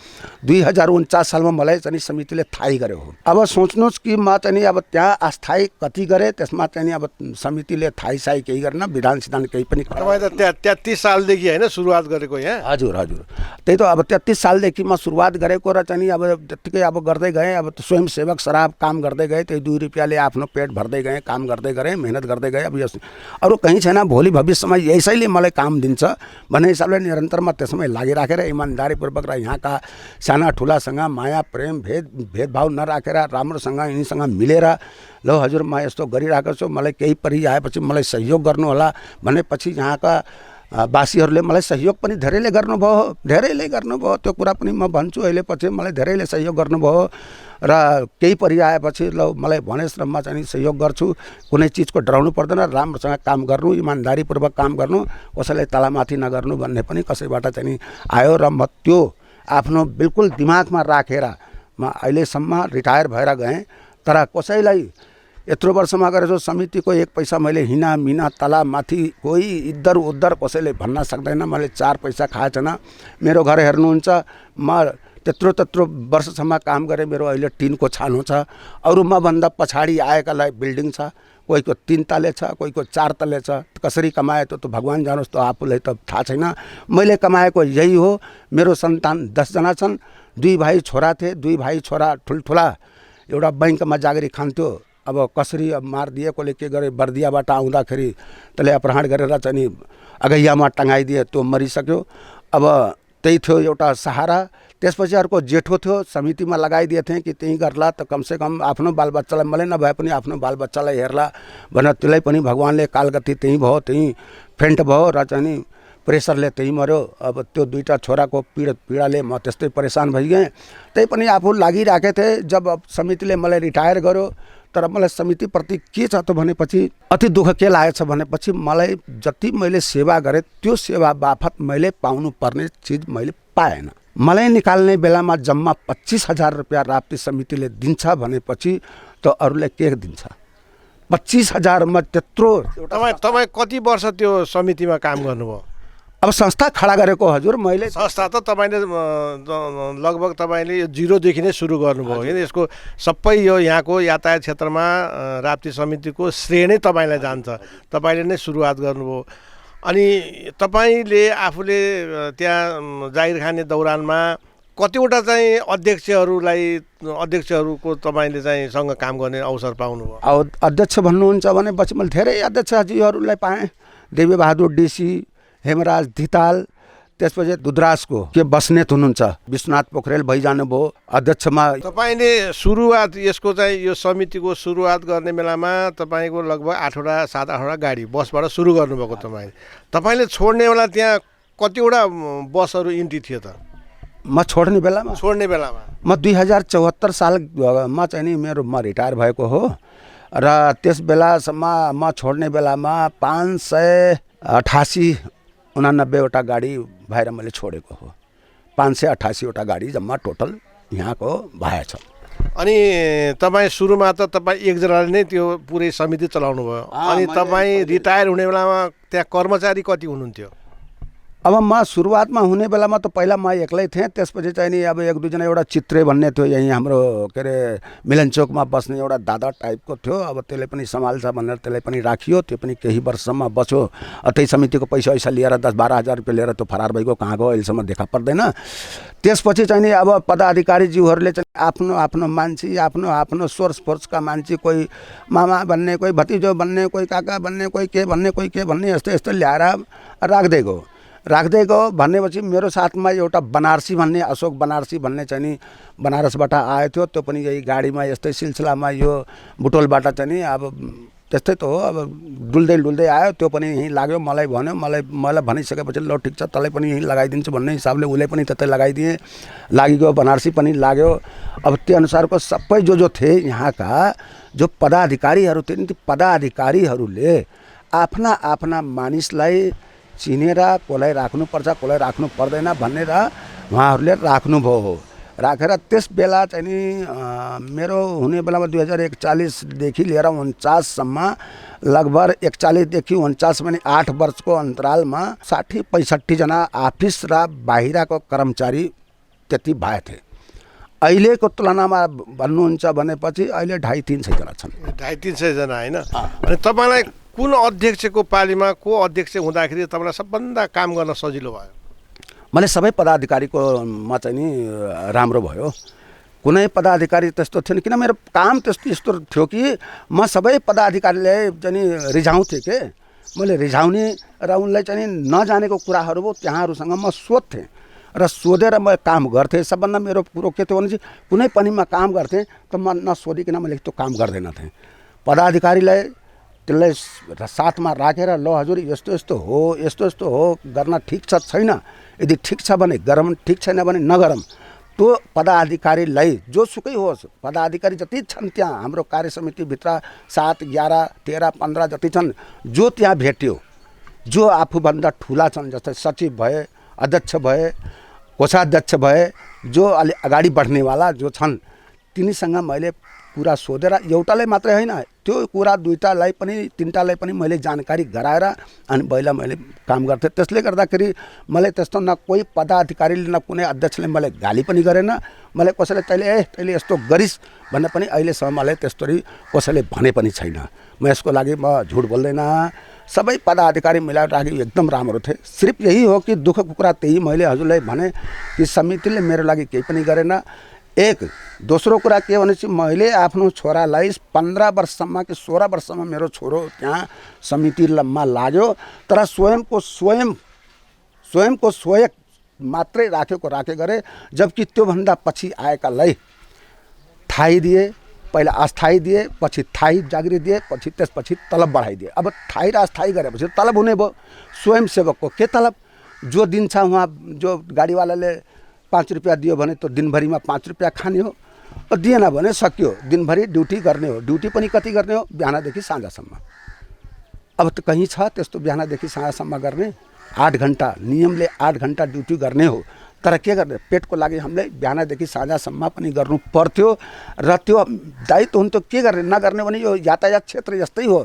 2049 सालमा मलाई चाहिँ समितिले थाहै गर्यो हो। अब सोच्नुहोस् कि म चाहिँ अब त्यहाँ अस्थायी कति गरेँ, त्यसमा चाहिँ अब समितिले थाहै केही गरेन, विधान सिद्धान्त केही पनि। तपाईँ त 33 सालदेखि होइन सुरुवात गरेको यहाँ? हजुर हजुर, त्यही त अब 33 सालदेखि म सुरुवात गरेको र चाहिँ अब त्यत्तिकै अब गर्दै गएँ। अब स्वयंसेवक सराब काम गर्दै गएँ, त्यही 2 रुपियाँले आफ्नो पेट भर्दै गएँ, काम गर्दै गरेँ, मेहनत गर्दै गएँ। अब यस अरू कहीँ छैन, भोलि भविष्यमा यसैले मलाई काम दिन्छ भन्ने हिसाबले निरन्तर म त्यसमै लागिराखेर इमान्दारीपूर्वक र यहाँका साना ठुलासँग माया प्रेम भेदभाव नराखेर राम्रोसँग यिनीसँग मिलेर ल हजुर म यस्तो गरिरहेको छु, मलाई केही परि आएपछि मलाई सहयोग गर्नुहोला भनेपछि यहाँका वासीहरूले मलाई सहयोग पनि धेरैले गर्नुभयो। त्यो कुरा पनि म भन्छु, अहिले पछि मलाई धेरैले सहयोग गर्नुभयो र केही परिआएपछि ल मलाई भनेस् र म चाहिँ सहयोग गर्छु। कुनै चिजको डराउनु पर्दैन, राम्रोसँग काम गर्नु, इमान्दारीपूर्वक काम गर्नु, कसैलाई तलामाथि नगर्नु भन्ने पनि कसैबाट चाहिँ आयो र म त्यो आफ्नो बिल्कुल दिमागमा राखेर म अहिलेसम्म रिटायर भएर गएँ। तर कसैलाई यत्रो वर्षमा गरेको समितिको 1 पैसा मैले हिना मिना तला माथि कोही इद्धर उद्धर कसैले भन्न सक्दैन। मैले 4 पैसा खाएको छैन। मेरो घर हेर्नुहुन्छ, म त्यत्रो वर्षसम्म काम गरेँ, मेरो अहिले टिनको छानो छ। अरू मभन्दा पछाडि आएकालाई बिल्डिङ छ, कोहीको 3 तले छ, कोहीको 4 तले छ। कसरी कमाए त भगवान् जानुहोस्, त आफूलाई त थाहा छैन। मैले कमाएको यही हो। मेरो सन्तान 10 जना छन्, 2 भाइ छोरा थिए, 2 भाइ छोरा ठुल्ठुला। एउटा बैंकमा जागिरी खान्थ्यो, अब कसरी मारिदिएकोले के गरे, बर्दियाबाट आउँदाखेरि त्यसले अपहरण गरेर चाहिँ अगैयामा टँगाइदिए, त्यो मरिसक्यो। अब त्यही थियो एउटा सहारा। त्यसपछि अर्को जेठो थियो, समितिमा लगाइदिए थिएँ कि त्यहीँ गर्ला त कमसेकम आफ्नो बालबच्चालाई, मलाई नभए पनि आफ्नो बालबच्चालाई हेर्ला भनेर त्यसलाई पनि भगवान्ले कालगति त्यहीँ भयो, त्यहीँ फेन्ट भयो र चाहिँ प्रेसरले त्यहीँ मऱ्यो। अब त्यो 2टा छोराको पीडाले म त्यस्तै परेसान भइगएँ। त्यही पनि आफू लागिराखेको थिएँ। जब समितिले मलाई रिटायर गर्यो, तर मलाई समितिप्रति के छ त भनेपछि अति दुःख के लागेछ भनेपछि मलाई जति मैले सेवा गरेँ त्यो सेवा बापत मैले पाउनुपर्ने चिज मैले पाएन। मलाई निकाल्ने बेलामा जम्मा 25,000 रुपियाँ राप्ती समितिले दिन्छ भनेपछि त अरूलाई के दिन्छ? 25,000 मा त्यत्रो। तपाईँ कति वर्ष त्यो समितिमा काम गर्नुभयो? अब संस्था खडा गरेको हजुर मैले। संस्था त तपाईँले लगभग तपाईँले यो 0 देखि नै सुरु गर्नुभयो होइन? यसको सबै यो यहाँको यातायात क्षेत्रमा राप्ती समितिको श्रेय नै तपाईँलाई जान्छ, तपाईँले नै सुरुवात गर्नुभयो। अनि तपाईँले आफूले त्यहाँ जागिर खाने दौरानमा कतिवटा चाहिँ अध्यक्षहरूको तपाईँले चाहिँ सँग काम गर्ने अवसर पाउनुभयो? अध्यक्ष भन्नुहुन्छ भनेपछि मैले धेरै अध्यक्षजीहरूलाई पाएँ। देवी बहादुर डीसी, हेमराज धिताल, त्यसपछि दुधराजको के बस्नेत हुनुहुन्छ विश्वनाथ पोखरेल भइजानुभयो अध्यक्षमा। तपाईँले सुरुवात यसको चाहिँ यो समितिको सुरुवात गर्ने बेलामा तपाईँको लगभग 7-8वटा गाडी बसबाट सुरु गर्नुभएको। तपाईँले छोड्ने बेला त्यहाँ कतिवटा बसहरू इन्ट्री थियो त? म छोड्ने बेलामा म 2074 सालमा चाहिँ नि म रिटायर भएको हो र त्यस बेलासम्म म छोड्ने बेलामा 588-89वटा गाडी भएर मैले छोडेको हो। 588वटा गाडी जम्मा टोटल यहाँको भएछ। अनि तपाईँ सुरुमा त तपाईँ एकजनाले नै त्यो पुरै समिति चलाउनु भयो। अनि तपाईँ रिटायर हुने बेलामा त्यहाँ कर्मचारी कति हुनुहुन्थ्यो? अब म सुरुवातमा हुने बेलामा त पहिला म एक्लै थिएँ। त्यसपछि चाहिँ नि अब 1-2 जना एउटा चित्रे भन्ने थियो, यहीँ हाम्रो के अरे मिलनचोकमा बस्ने एउटा दादा टाइपको थियो। अब त्यसले पनि सम्हाल्छ भनेर त्यसलाई पनि राखियो। त्यो पनि केही वर्षसम्म बस्यो। त्यही समितिको पैसा लिएर 10-12 हजार रुपियाँ लिएर त्यो फरार भइगयो, कहाँ गयो अहिलेसम्म देखा पर्दैन। त्यसपछि चाहिँ नि अब पदाधिकारीज्यूहरूले चाहिँ आफ्नो आफ्नो मान्छे, आफ्नो आफ्नो सोर्स फोर्सका मान्छे, कोही मामा भन्ने, कोही भतिजो भन्ने, कोही काका भन्ने, कोही के भन्ने यस्तो यस्तो ल्याएर राख्दै गयो भनेपछि मेरो साथमा एउटा बनारसी भन्ने, अशोक बनारसी भन्ने चाहिँ नि बनारसबाट आएको थियो। त्यो पनि यही गाडीमा यस्तै सिलसिलामा यो बुटोलबाट चाहिँ नि अब त्यस्तै त हो, अब डुल्दै आयो। त्यो पनि यहीँ लाग्यो। मलाई भन्यो, मलाई भनिसकेपछि ल ठिक छ तँलाई पनि यहीँ लगाइदिन्छु भन्ने हिसाबले उसले पनि त्यतै लगाइदिएँ। लागिगयो, बनारसी पनि लाग्यो। अब त्यो अनुसारको सबै जो थिए यहाँका जो पदाधिकारीहरू थिए, ती पदाधिकारीहरूले आफ्ना मानिसलाई चिनेर कसलाई राख्नुपर्छ कसलाई राख्नु पर्दैन भनेर उहाँहरूले राख्नुभयो हो। राखेर त्यस बेला चाहिँ नि मेरो हुने बेलामा 2041देखि लिएर 49सम्म लगभग 41देखि 49 भने 8 वर्षको अन्तरालमा 60-65 जना अफिस र बाहिरको कर्मचारी त्यति भएथे। अहिलेको तुलनामा भन्नुहुन्छ भनेपछि अहिले 250-300 जना छन्। 250-300 जना होइन। अनि तपाईँलाई कुन अध्यक्षको पालीमा को अध्यक्ष हुँदाखेरि तपाईँलाई सबभन्दा काम गर्न सजिलो भयो? मैले सबै पदाधिकारीको मा चाहिँ नि राम्रो भयो। कुनै पदाधिकारी त्यस्तो थिएन, किन मेरो काम यस्तो थियो कि म सबै पदाधिकारीले चाहिँ नि रिझाउँथेँ के। मैले रिझाउने र उनलाई चाहिँ नि नजानेको कुराहरू भयो त्यहाँहरूसँग म सोध्थेँ र सोधेर म काम गर्थेँ। सबभन्दा मेरो कुरो के थियो भने चाहिँ कुनै पनि म काम गर्थेँ त म नसोधिकन मैले त्यो काम गर्दैन थिएँ। पदाधिकारीलाई त्यसलाई साथमा राखेर ल हजुर यस्तो यस्तो हो गर्न ठिक छ छैन, यदि ठिक छ भने गरम, ठिक छैन भने नगरम। त्यो पदाधिकारीलाई जोसुकै होस्, पदाधिकारी जति छन् त्यहाँ हाम्रो कार्य समितिभित्र 7, 11, 13, 15 जति छन्, जो त्यहाँ भेट्यो, जो आफूभन्दा ठुला छन्, जस्तै सचिव भए, अध्यक्ष भए, कोषाध्यक्ष भए, जो अलि अगाडि बढ्नेवाला जो छन्, तिनीसँग मैले कुरा सोधेर एउटालाई मात्रै होइन त्यो कुरा 2टालाई पनि 3टालाई पनि मैले जानकारी गराएर अनि पहिला मैले काम गर्थेँ। त्यसले गर्दाखेरि मैले त्यस्तो न कोही पदाधिकारीले न कुनै अध्यक्षले मलाई गाली पनि गरेन। मैले कसैले तैँले यस्तो गरिस् भन्ने पनि अहिलेसम्म मलाई त्यस्तरी कसैले भने पनि छैन। म यसको लागि म झुट बोल्दैन। सबै पदाधिकारी मिलाएर राखेको एकदम राम्रो थिए। सिर्फ यही हो कि दुःखको कुरा त्यही मैले हजुरलाई भने कि समितिले मेरो लागि केही पनि गरेन। एक दोस्रो कुरा के भनेपछि मैले आफ्नो छोरालाई 15 वर्षसम्म कि 16 वर्षसम्म मेरो छोरो त्यहाँ समितिमा लाग्यो, तर स्वयंको स्वयं मात्रै राखे गरे। जबकि त्योभन्दा पछि आएकालाई थाहै दिए, पहिला अस्थायी दिए, पछि थाहै जागिरी दिए, पछि त्यसपछि तलब बढाइदिए। अब थाहै र अस्थायी गरेपछि तलब हुने भयो। स्वयंसेवकको के तलब? जो दिन्छ उहाँ जो गाडीवालाले 5 रुपियाँ दियो भने तो दिनभरिमा 5 रुपियाँ खाने हो, दिएन भने सक्यो। दिनभरि ड्युटी गर्ने हो। ड्युटी पनि कति गर्ने हो? बिहानदेखि साँझसम्म। अब त कहीँ छ त्यस्तो बिहानदेखि साँझसम्म गर्ने? 8 घन्टा नियमले 8 घन्टा ड्युटी गर्ने हो। तर के गर्ने? पेटको लागि हामीले बिहानदेखि साँझसम्म पनि गर्नु पर्थ्यो र त्यो दायित्व हुन्थ्यो। के गर्ने? नगर्ने भने यो यातायात क्षेत्र यस्तै हो,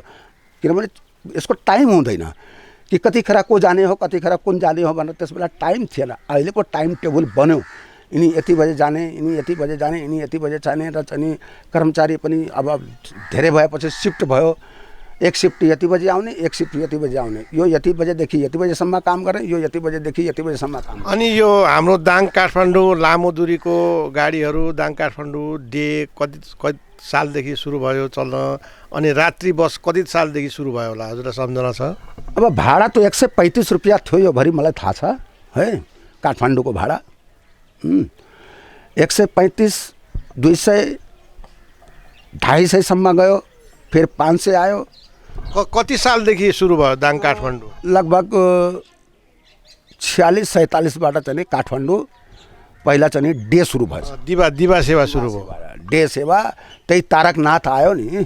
किनभने यसको टाइम हुँदैन कि कतिखेर को जाने हो, कतिखेर कुन जाने हो भनेर त्यस बेला टाइम थिएन। अहिलेको टाइम टेबल बन्यो। यिनी यति बजे जाने, यिनी यति बजे जाने, यिनी यति बजे जाने र चाहिँ कर्मचारी पनि अब धेरै भएपछि सिफ्ट भयो। एक शिफ्ट यति बजे आउने, एक शिफ्ट यति बजे आउने, यो यति बजेदेखि यति बजेसम्म काम गर्ने, यो यति बजेदेखि यति बजेसम्म काम। अनि यो हाम्रो दाङ काठमाडौँ लामो दूरीको गाडीहरू दाङ काठमाडौँ डे कति सालदेखि सुरु भयो चल्न? अनि रात्रि बस कति सालदेखि सुरु भयो होला हजुरलाई सम्झना छ? अब भाडा त 135 रुपियाँ थियो यो भरि, मलाई थाहा छ है। काठमाडौँको भाडा 135, 200, 250सम्म गयो, फिर 500 आयो। कति सालदेखि सुरु भयो दाङ काठमाडौँ? लगभग 46-47बाट चाहिँ काठमाडौँ पहिला चाहिँ डे सुरु भयो। दिवा सेवा सुरु भयो। डे सेवा त्यही तारकनाथ आयो नि।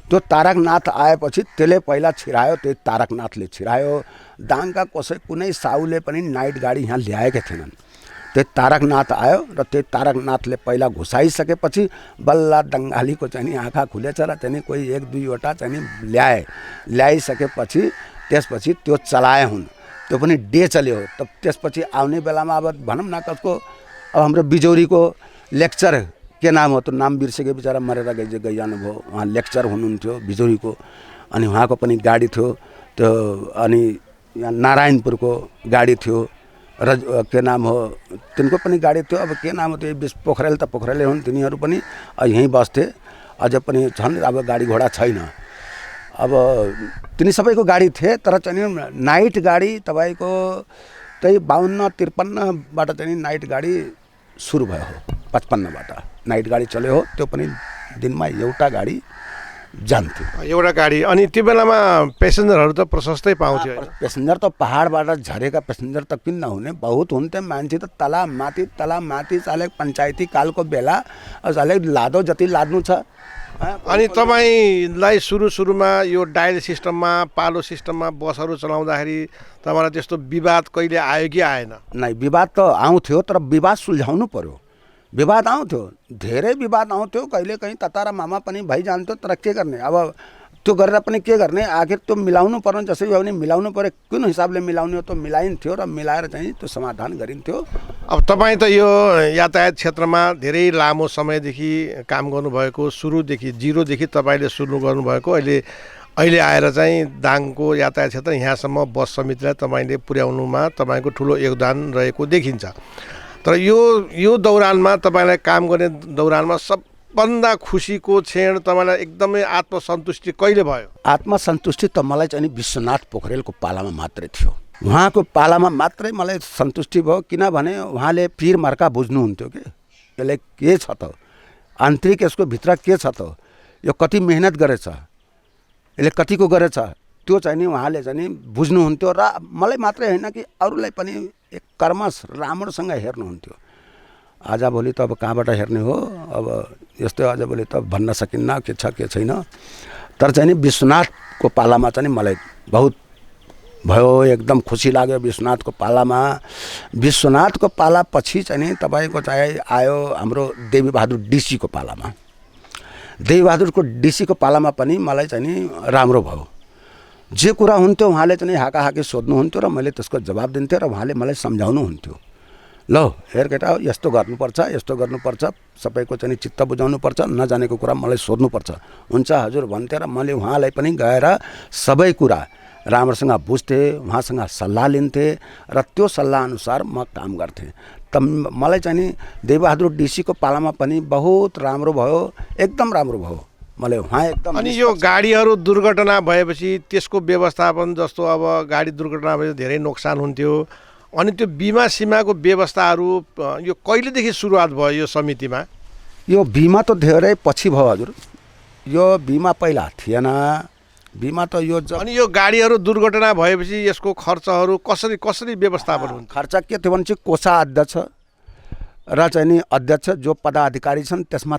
त्यो तारकनाथ आएपछि त्यसले पहिला छिरायो, त्यही तारकनाथले छिरायो। दाङका कुनै साहुले पनि नाइट गाडी यहाँ ल्याएका थिएनन्। त्यही तारकनाथ आयो र त्यही तारकनाथले पहिला घुसाइसकेपछि बल्ल दङ्गालीको चाहिँ नि आँखा खुलेछ र चाहिँ कोही 1-2वटा चाहिँ नि ल्याइसकेपछि त्यसपछि त्यो चलाए हुन्। त्यो पनि डे चल्यो। त त्यसपछि आउने बेलामा अब भनौँ न कसको, अब हाम्रो बिजौरीको लेक्चर के नाम हो, त्यो नाम बिर्सेको, बिचरा मरेर गइजानुभयो। उहाँ लेक्चर हुनुहुन्थ्यो बिजौरीको, अनि उहाँको पनि गाडी थियो त्यो। अनि यहाँ नारायणपुरको गाडी थियो र के नाम हो तिनको पनि गाडी थियो। अब के नाम हो त्यो पोखरेल त पोखरेले हुन्, तिनीहरू पनि यहीँ बस्थे, अझ पनि छन्। अब गाडी घोडा छैन। अब तिनी सबैको गाडी थिए, तर चाहिँ नाइट गाडी तपाईँको त्यही 52-53बाट चाहिँ नाइट गाडी सुरु भयो हो। 55बाट नाइट गाडी चल्यो हो। त्यो पनि दिनमा एउटा गाडी जान्थ्यो। एउटा गाडी। अनि त्यो बेलामा पेसेन्जरहरू त प्रशस्तै पाउँथ्यो होइन? पेसेन्जर त पहाडबाट झरेका पेसेन्जर त किन नहुने, बहुत हुन्थे। मान्छे त तला माथि चाले पञ्चायती कालको बेला चाले लादो जति लाद्नु छ। अनि तपाईँलाई सुरुमा यो डायल सिस्टममा पालो सिस्टममा बसहरू चलाउँदाखेरि तपाईँलाई त्यस्तो विवाद कहिले आयो कि आएन? नै, विवाद त आउँथ्यो, तर विवाद सुल्झाउनु पर्यो। विवाद आउँथ्यो, धेरै विवाद आउँथ्यो। कहिले कहीँ ततारा मामा पनि भइजान्थ्यो, तर के गर्ने, अब त्यो गरेर पनि के गर्ने, आखिर त्यो मिलाउनु पर्ने, जसै भए पनि मिलाउनु पर्यो। कुन हिसाबले मिलाउने हो त्यो मिलाइन्थ्यो र मिलाएर चाहिँ त्यो समाधान गरिन्थ्यो। अब तपाईँ त यो यातायात क्षेत्रमा धेरै लामो समयदेखि काम गर्नुभएको, सुरुदेखि जिरोदेखि तपाईँले सुरु गर्नुभएको, अहिले आएर चाहिँ दाङको यातायात क्षेत्र यहाँसम्म बस समितिलाई तपाईँले पुर्याउनुमा तपाईँको ठुलो योगदान रहेको देखिन्छ। तर यो दौरानमा तपाईँलाई काम गर्ने दौरानमा सबभन्दा खुसीको क्षण, तपाईँलाई एकदमै आत्मसन्तुष्टि कहिले भयो? आत्मसन्तुष्टि त मलाई चाहिँ नि विश्वनाथ पोखरेलको पालामा मात्रै थियो। उहाँको पालामा मात्रै मलाई सन्तुष्टि भयो, किनभने उहाँले पिर मर्का बुझ्नुहुन्थ्यो कि यसले के छ त, आन्तरिक यसको भित्र के छ त, यो कति मेहनत गरेछ, यसले कतिको गरेछ, त्यो चाहिँ नि उहाँले चाहिँ नि बुझ्नुहुन्थ्यो। र मलाई मात्रै होइन कि अरूलाई पनि एक कर्मश राम्रोसँग हेर्नुहुन्थ्यो। आजभोलि त अब कहाँबाट हेर्ने हो, अब यस्तो आजभोलि त भन्न सकिन्न के छ के छैन। तर चाहिँ नि विश्वनाथको पालामा चाहिँ मलाई बहुत भयो, एकदम खुसी लाग्यो विश्वनाथको पालामा। विश्वनाथको पाला पछि चाहिँ नि तपाईँको चाहिँ आयो हाम्रो देवीबहादुर डीसीको पालामा। देवीबहादुरको डीसीको पालामा पनि मलाई चाहिँ नि राम्रो भयो। जे कुरा हुन्थ्यो उहाँले चाहिँ हाकाहाकी सोध्नुहुन्थ्यो र मैले त्यसको जवाब दिन्थेँ र उहाँले मलाई सम्झाउनुहुन्थ्यो। ल हेर केटा, यस्तो गर्नुपर्छ, यस्तो गर्नुपर्छ, सबैको चाहिँ चित्त बुझाउनुपर्छ, नजानेको कुरा मलाई सोध्नुपर्छ। हुन्छ हजुर भन्थेँ र मैले उहाँलाई पनि गएर सबै कुरा राम्रोसँग बुझ्थेँ, उहाँसँग सल्लाह लिन्थेँ र त्यो सल्लाह अनुसार म काम गर्थेँ। त मलाई चाहिँ नि देवीबहादुर डीसीको पालामा पनि बहुत राम्रो भयो, एकदम राम्रो भयो। मलाई उहाँ एकदम। अनि यो गाडीहरू दुर्घटना भएपछि त्यसको व्यवस्थापन, जस्तो अब गाडी दुर्घटना भएपछि धेरै नोक्सान हुन्थ्यो, अनि त्यो बिमा सीमाको व्यवस्थाहरू यो कहिलेदेखि सुरुवात भयो यो समितिमा? यो बिमा त धेरै पछि भयो हजुर, यो बिमा पहिला थिएन। बिमा त यो अनि यो गाडीहरू दुर्घटना भएपछि यसको खर्चहरू कसरी व्यवस्थापन हुन्छ? खर्च के थियो भने चाहिँ कोषा अध्यक्ष र चाहिँ नि अध्यक्ष जो पदाधिकारी छन् त्यसमा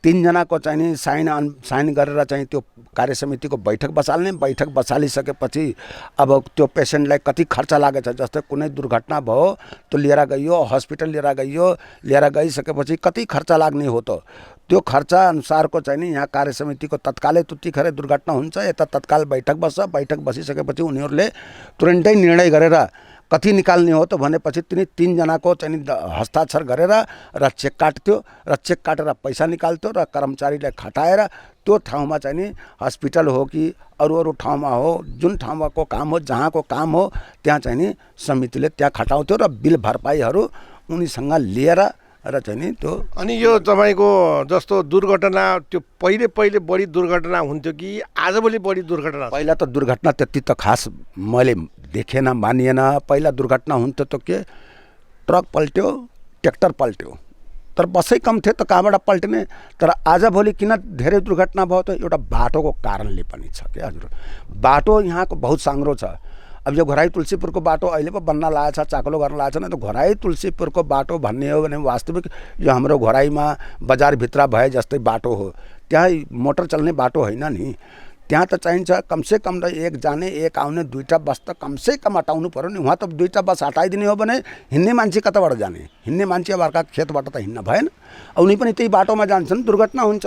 तीनजनाको चाहिँ नि साइन गरेर चाहिँ त्यो कार्य समितिको बैठक बसाल्ने। बैठक बसालिसकेपछि अब त्यो पेसेन्टलाई कति खर्च लागेछ, जस्तै कुनै दुर्घटना भयो त्यो लिएर गइयो, हस्पिटल लिएर गइसकेपछि कति खर्च लाग्ने हो त त्यो खर्च अनुसारको चाहिँ नि यहाँ कार्य समितिको तत्कालै त्यतिखेर दुर्घटना हुन्छ, यता तत्काल बैठक बस्छ। बैठक बसिसकेपछि उनीहरूले तुरन्तै निर्णय गरेर कति निकाल्ने हो त भनेपछि तीनजनाको चाहिँ हस्ताक्षर गरेर र चेक काट्थ्यो र चेक काटेर पैसा निकाल्थ्यो र कर्मचारीलाई खटाएर त्यो ठाउँमा चाहिँ नि हस्पिटल हो कि अरू ठाउँमा हो, जुन ठाउँको काम हो, जहाँको काम हो त्यहाँ चाहिँ नि समितिले त्यहाँ खटाउँथ्यो र बिल भरपाईहरू उनीसँग लिएर र चाहिँ नि त्यो। अनि यो तपाईँको जस्तो दुर्घटना, त्यो पहिले बढी दुर्घटना हुन्थ्यो कि आजभोलि बढी दुर्घटना? पहिला त दुर्घटना त्यति त खास मैले देखेन, मानिएन। पहिला दुर्घटना हुन्थ्यो त के ट्रक पल्ट्यो, ट्र्याक्टर पल्ट्यो, तर बसै कम थियो त कहाँबाट पल्टिने। तर आजभोलि किन धेरै दुर्घटना भयो त एउटा बाटोको कारणले पनि छ क्या हजुर। बाटो यहाँको बहुत साङ्ग्रो छ। अब यो घोराई तुलसीपुरको बाटो अहिले पो बन्न लागेको छ, चाकलो गर्न लागेको छ न। त घोराई तुलसीपुरको बाटो भन्ने हो भने वास्तविक यो हाम्रो घोराईमा बजारभित्र भए जस्तै बाटो हो, त्यहाँ मोटर चल्ने बाटो होइन नि। त्यहाँ त चाहिन्छ कमसेकम त एक जाने एक आउने, दुईवटा बस त कमसेकम हटाउनु पऱ्यो नि। उहाँ त दुईवटा बस हटाइदिने हो भने हिँड्ने मान्छे कताबाट जाने? हिँड्ने मान्छे अब अर्का खेतबाट त हिँड्न भएन, उनी पनि त्यही बाटोमा जान्छन्, दुर्घटना हुन्छ।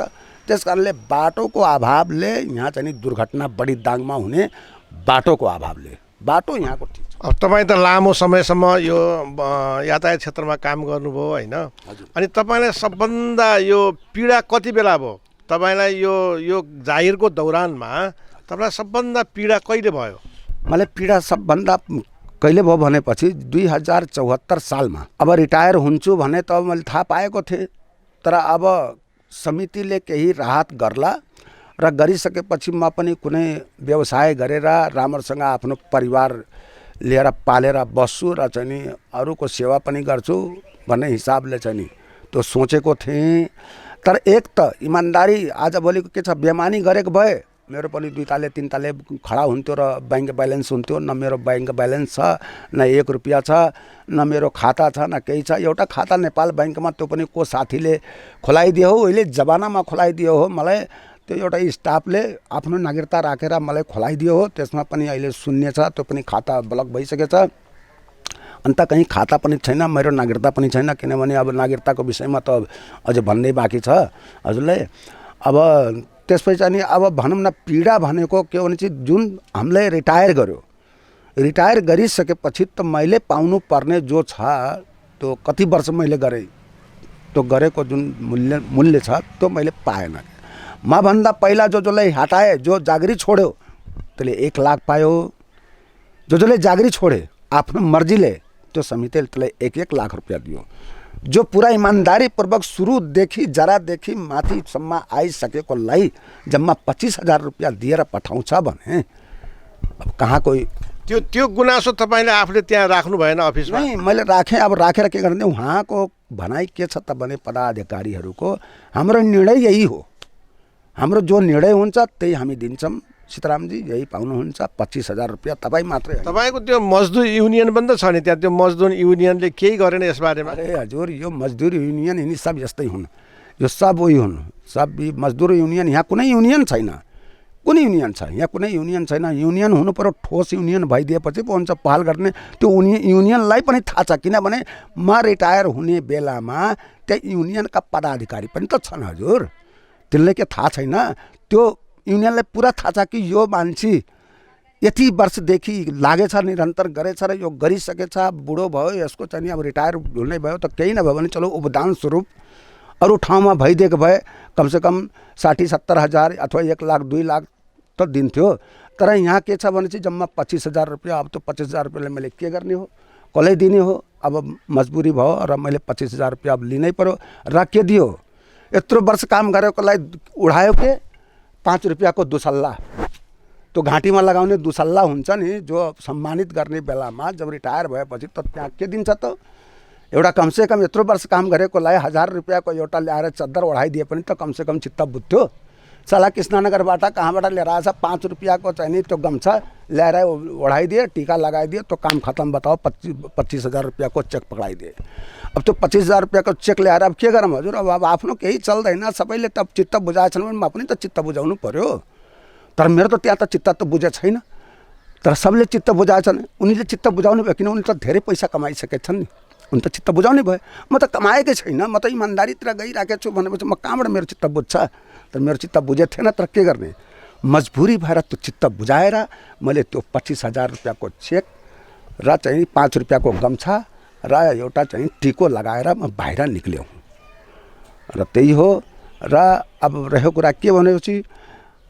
त्यस कारणले बाटोको अभावले यहाँ चाहिँ नि दुर्घटना बढी दाङमा हुने, बाटोको अभावले। बाटो यहाँको ठिक छ। अब तपाईँ त लामो समयसम्म यो यातायात क्षेत्रमा काम गर्नुभयो होइन? अनि तपाईँलाई सबभन्दा यो पीडा कति बेला भयो? तपाईँलाई यो जागिरको दौरानमा तपाईँलाई सबभन्दा पीडा कहिले भयो? मलाई पीडा सबभन्दा कहिले भयो भनेपछि 2074 सालमा अब रिटायर हुन्छु भने त मैले थाहा पाएको थिएँ। तर अब समितिले केही राहत गर्ला र गरिसकेपछि म पनि कुनै व्यवसाय गरेर राम्रोसँग आफ्नो परिवार लिएर पालेर बस्छु र चाहिँ नि अरूको सेवा पनि गर्छु भन्ने हिसाबले चाहिँ नि त्यो सोचेको थिएँ। तर एक त इमान्दारी आजभोलिको के छ, बेमानी गरेको भए मेरो पनि 2 ताले 3 ताले खडा हुन्थ्यो र ब्याङ्क ब्यालेन्स हुन्थ्यो। न मेरो ब्याङ्क ब्यालेन्स छ, न 1 रुपियाँ छ, न मेरो खाता छ, न केही छ। एउटा खाता नेपाल ब्याङ्कमा, त्यो पनि को साथीले खोलाइदियो हो, अहिले जमानामा खोलाइदियो हो मलाई। त्यो एउटा स्टाफले आफ्नो नागरिकता राखेर मलाई खोलाइदियो हो, त्यसमा पनि अहिले शून्य छ, त्यो पनि खाता ब्लक भइसकेछ। अन्त कहीँ खाता पनि छैन, मेरो नागरिकता पनि छैन, किनभने अब नागरिकताको विषयमा त अझै भन्नै बाँकी छ हजुरले। अब त्यसपछि अनि अब भनौँ न पीडा भनेको के भने चाहिँ जुन हामीले रिटायर गर्यो, रिटायर गरिसकेपछि त मैले पाउनु पर्ने जो छ, त्यो कति वर्ष मैले गरेँ, त्यो गरेको जुन मूल्य छ त्यो मैले पाएन। मभन्दा पहिला जसलाई हटाए, जो जागिरी छोड्यो त्यसले 1 लाख पायो। जसले जागिरी छोडे आफ्नो मर्जीले, त्यो समितिले त्यसलाई 1-1 लाख रुपियाँ दियो। जो पुरा इमान्दारीपूर्वक सुरुदेखि जरादेखि माथिसम्म आइसकेकोलाई जम्मा 25,000 रुपियाँ दिएर पठाउँछ भने अब कहाँ कोही त्यो गुनासो तपाईँले आफूले त्यहाँ राख्नु भएन अफिसमा? नहीं, मैले राखेँ। अब राखेर के गर्ने, उहाँको भनाइ के छ त भने पदाधिकारीहरूको हाम्रो निर्णय यही हो, हाम्रो जो निर्णय हुन्छ त्यही हामी दिन्छौँ। सीतारामजी यही पाउनुहुन्छ 25,000 रुपियाँ तपाईँ मात्रै। तपाईँको त्यो मजदुर युनियन पनि त छ नि त्यहाँ, त्यो मजदुर युनियनले केही गरेन यसबारेमा? अरे हजुर, यो मजदुर युनियन यिनी सब यस्तै हुन्, यो सब उही हुन्, सब मजदुर युनियन। यहाँ कुनै युनियन छैन, कुनै युनियन छ यहाँ कुनै युनियन छैन। युनियन हुनु पर्यो, ठोस युनियन भइदिएपछि पो हुन्छ पहल गर्ने। त्यो युनियनलाई पनि थाहा छ, किनभने म रिटायर हुने बेलामा त्यहाँ युनियनका पदाधिकारी पनि त छन् हजुर। तिनलाई के थाहा छैन? त्यो युनियनलाई पुरा थाहा छ कि यो मान्छे यति वर्षदेखि लागेछ, निरन्तर गरेछ र यो गरिसकेछ, बुढो भयो, यसको चाहिँ अब रिटायर हुने भयो त केही नभयो भने चलो उपदान स्वरूप अरू ठाउँमा भइदिएको भए कमसेकम 60-70 हजार अथवा 1 लाख 2 लाख त दिन्थ्यो। तर यहाँ के छ भने चाहिँ जम्मा 25,000 रुपियाँ। अब त्यो 25,000 रुपियाँले मैले के गर्ने हो, कसलाई दिने हो? अब मजबुरी भयो र मैले 25,000 रुपियाँ अब लिनै पर्यो। र के दियो, यत्रो वर्ष काम गरेकोलाई उडायो के 5 रुपियाँको दुसल्ला, त्यो घाँटीमा लगाउने दुसल्ला हुन्छ नि, जो सम्मानित गर्ने बेलामा जब रिटायर भएपछि त त्यहाँ के दिन्छ त? एउटा कमसेकम यत्रो वर्ष काम गरेकोलाई 1000 रुपियाँको एउटा ल्याएर चद्दर ओढाइदिए पनि त कमसेकम चित्त बुझ्थ्यो। साला कृष्णनगरबाट कहाँबाट लिएर आएछ 5 रुपियाँको चाहिँ नि त्यो गम्छा ल्याएर ओढाइदिए, टीका लगाइदिए, त्यो काम खत्म। बताओ 25,000 रुपियाँको चेक पक्राइदिए। अब त्यो 25,000 रुपियाँको चेक ल्याएर अब के गरौँ हजुर? अब आफ्नो केही चल्दैन, सबैले त चित्त बुझाएछन् भने म पनि त चित्त बुझाउनु पर्यो। तर मेरो त त्यहाँ त चित्त त बुझे छैन। तर सबले चित्त बुझाएछन्, उनीले चित्त बुझाउनु भयो, किन उनीले त धेरै पैसा कमाइसकेछन् नि, उनी त चित्त बुझाउनै भयो। म त कमाएकै छैन, म त इमान्दारीतिर गइराखेको छु भनेपछि म कहाँबाट मेरो चित्त बुझ्छ? तर मेरो चित्त बुझे थिएन। तर के गर्ने, मजबुरी भएर त्यो चित्त बुझाएर मैले त्यो 25,000 रुपियाँको चेक र चाहिँ 5 रुपियाँको गम्छा र एउटा चाहिँ टिको लगाएर म बाहिर निक्ल्यौँ। र त्यही हो। र अब रह्यो कुरा के भनेपछि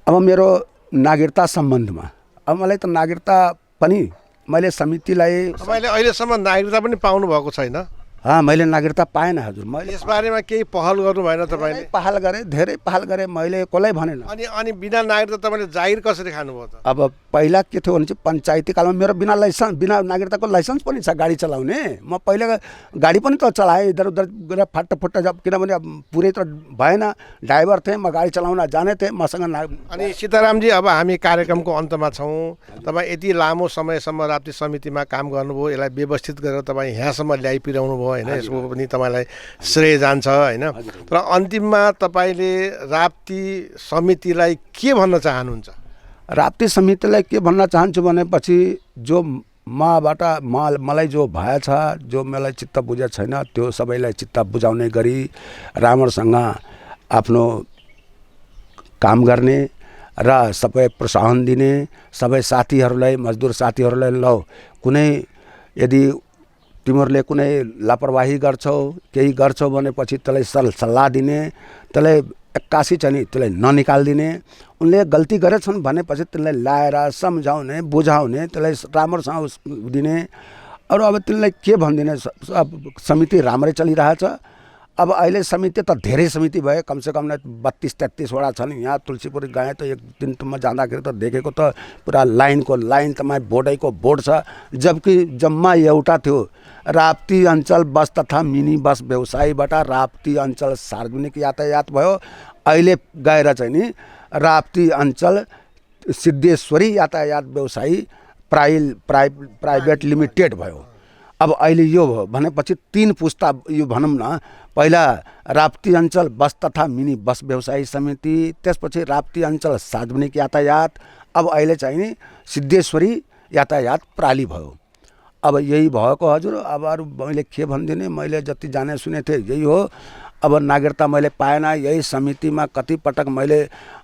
अब मेरो नागरिकता सम्बन्धमा, अब मलाई त नागरिकता पनि मैले समितिलाई, तपाईँले अहिलेसम्म नागरिकता पनि पाउनु भएको छैन? मैले नागरिकता पाएन हजुर। मैले यसबारेमा केही पहल गर्नु भएन तपाईँले? पहल गरेँ, धेरै पहल गरेँ, मैले कसलाई भनेन। अनि बिना नागरिकता तपाईँले जागिर कसरी खानुभयो त? अब पहिला के थियो भने चाहिँ पञ्चायती कालमा मेरो बिना नागरिकताको लाइसेन्स पनि छ गाडी चलाउने। म पहिला गाडी पनि त चलाएँ, इधर उधर गएर फाट्ट जब, किनभने अब पुरै त भएन, ड्राइभर थिएँ, म गाडी चलाउन जाने थिएँ मसँग। अनि सीतारामजी, अब हामी कार्यक्रमको अन्तमा छौँ। तपाईँ यति लामो समयसम्म राप्ती समितिमा काम गर्नुभयो, यसलाई व्यवस्थित गरेर तपाईँ यहाँसम्म ल्याइपुर्याउनु भयो होइन, यसको पनि तपाईँलाई श्रेय जान्छ होइन। तर अन्तिममा तपाईँले राप्ती समितिलाई के भन्न चाहनुहुन्छ? राप्ती समितिलाई के भन्न चाहन्छु भनेपछि जो मलाई जो भएछ, जो मलाई चित्त बुझेको छैन, त्यो सबैलाई चित्त बुझाउने गरी राम्रोसँग आफ्नो काम गर्ने र सबै प्रोत्साहन दिने, सबै साथीहरूलाई, मजदुर साथीहरूलाई, ल कुनै यदि तिमीहरूले कुनै लापरवाही गर्छौ, केही गर्छौ भनेपछि त्यसलाई सल्लाह दिने, त्यसलाई 81 चाहिँ नि त्यसलाई ननिकालिदिने। उनले गल्ती गरेछन् भनेपछि त्यसलाई ल्याएर सम्झाउने, बुझाउने, त्यसलाई राम्रोसँग दिने। अरू अब तिनलाई के भनिदिने, समिति राम्रै चलिरहेछ। अब अहिले समिति त धेरै समिति भयो, कमसेकम 32-33वटा छन्। यहाँ तुलसीपुर गएँ त एक दिन म जाँदाखेरि त देखेको त पुरा लाइनको लाइन तपाईँ बोर्डैको बोर्ड छ। जबकि जम्मा एउटा थियो राप्ती अञ्चल बस तथा मिनी बस व्यवसायीबाट राप्ती अञ्चल सार्वजनिक यातायात भयो। अहिले गएर चाहिँ नि राप्ती अञ्चल सिद्धेश्वरी यातायात व्यवसायी प्राइभेट लिमिटेड भयो। अब अहिले यो भयो भनेपछि 3 पुस्ता यो भनौँ न, पहिला राप्ती अञ्चल बस तथा मिनी बस व्यवसायी समिति, त्यसपछि राप्ती अञ्चल सार्वजनिक यातायात, अब अहिले चाहिँ नि सिद्धेश्वरी यातायात प्राली भयो। अब यही भएको हजुर। अब अरू मैले के भनिदिने, मैले जति जाने सुने थिएँ यही हो। अब नागरिकता मैले पाएन। यही समितिमा कतिपटक मैले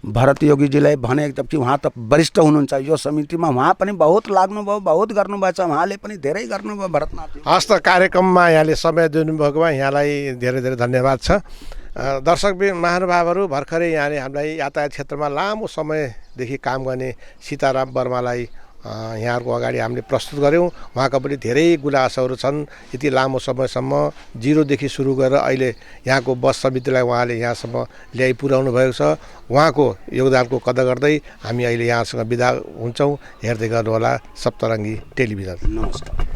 भरत योगीजीलाई भने, जबकि उहाँ त वरिष्ठ हुनुहुन्छ यो समितिमा, उहाँ पनि बहुत लाग्नुभयो, बहुत गर्नुभएछ, उहाँले पनि धेरै गर्नुभयो भरतनाथ। हस् त, कार्यक्रममा यहाँले समय दिनुभएकोमा यहाँलाई धेरै धेरै धन्यवाद छ। दर्शक महानुभावहरू, भर्खरै यहाँले हामीलाई यातायात क्षेत्रमा लामो समयदेखि काम गर्ने सीताराम वर्मालाई यहाँहरूको अगाडि हामीले प्रस्तुत गऱ्यौँ। उहाँका पनि धेरै गुनासोहरू छन्। यति लामो समयसम्म 0देखि सुरु गरेर अहिले यहाँको बस समितिलाई उहाँले यहाँसम्म ल्याइ पुर्याउनु भएको छ। उहाँको योगदानको कदर गर्दै हामी अहिले यहाँसँग बिदा हुन्छौँ। हेर्दै गर्नुहोला सप्तरङ्गी टेलिभिजन। नमस्कार।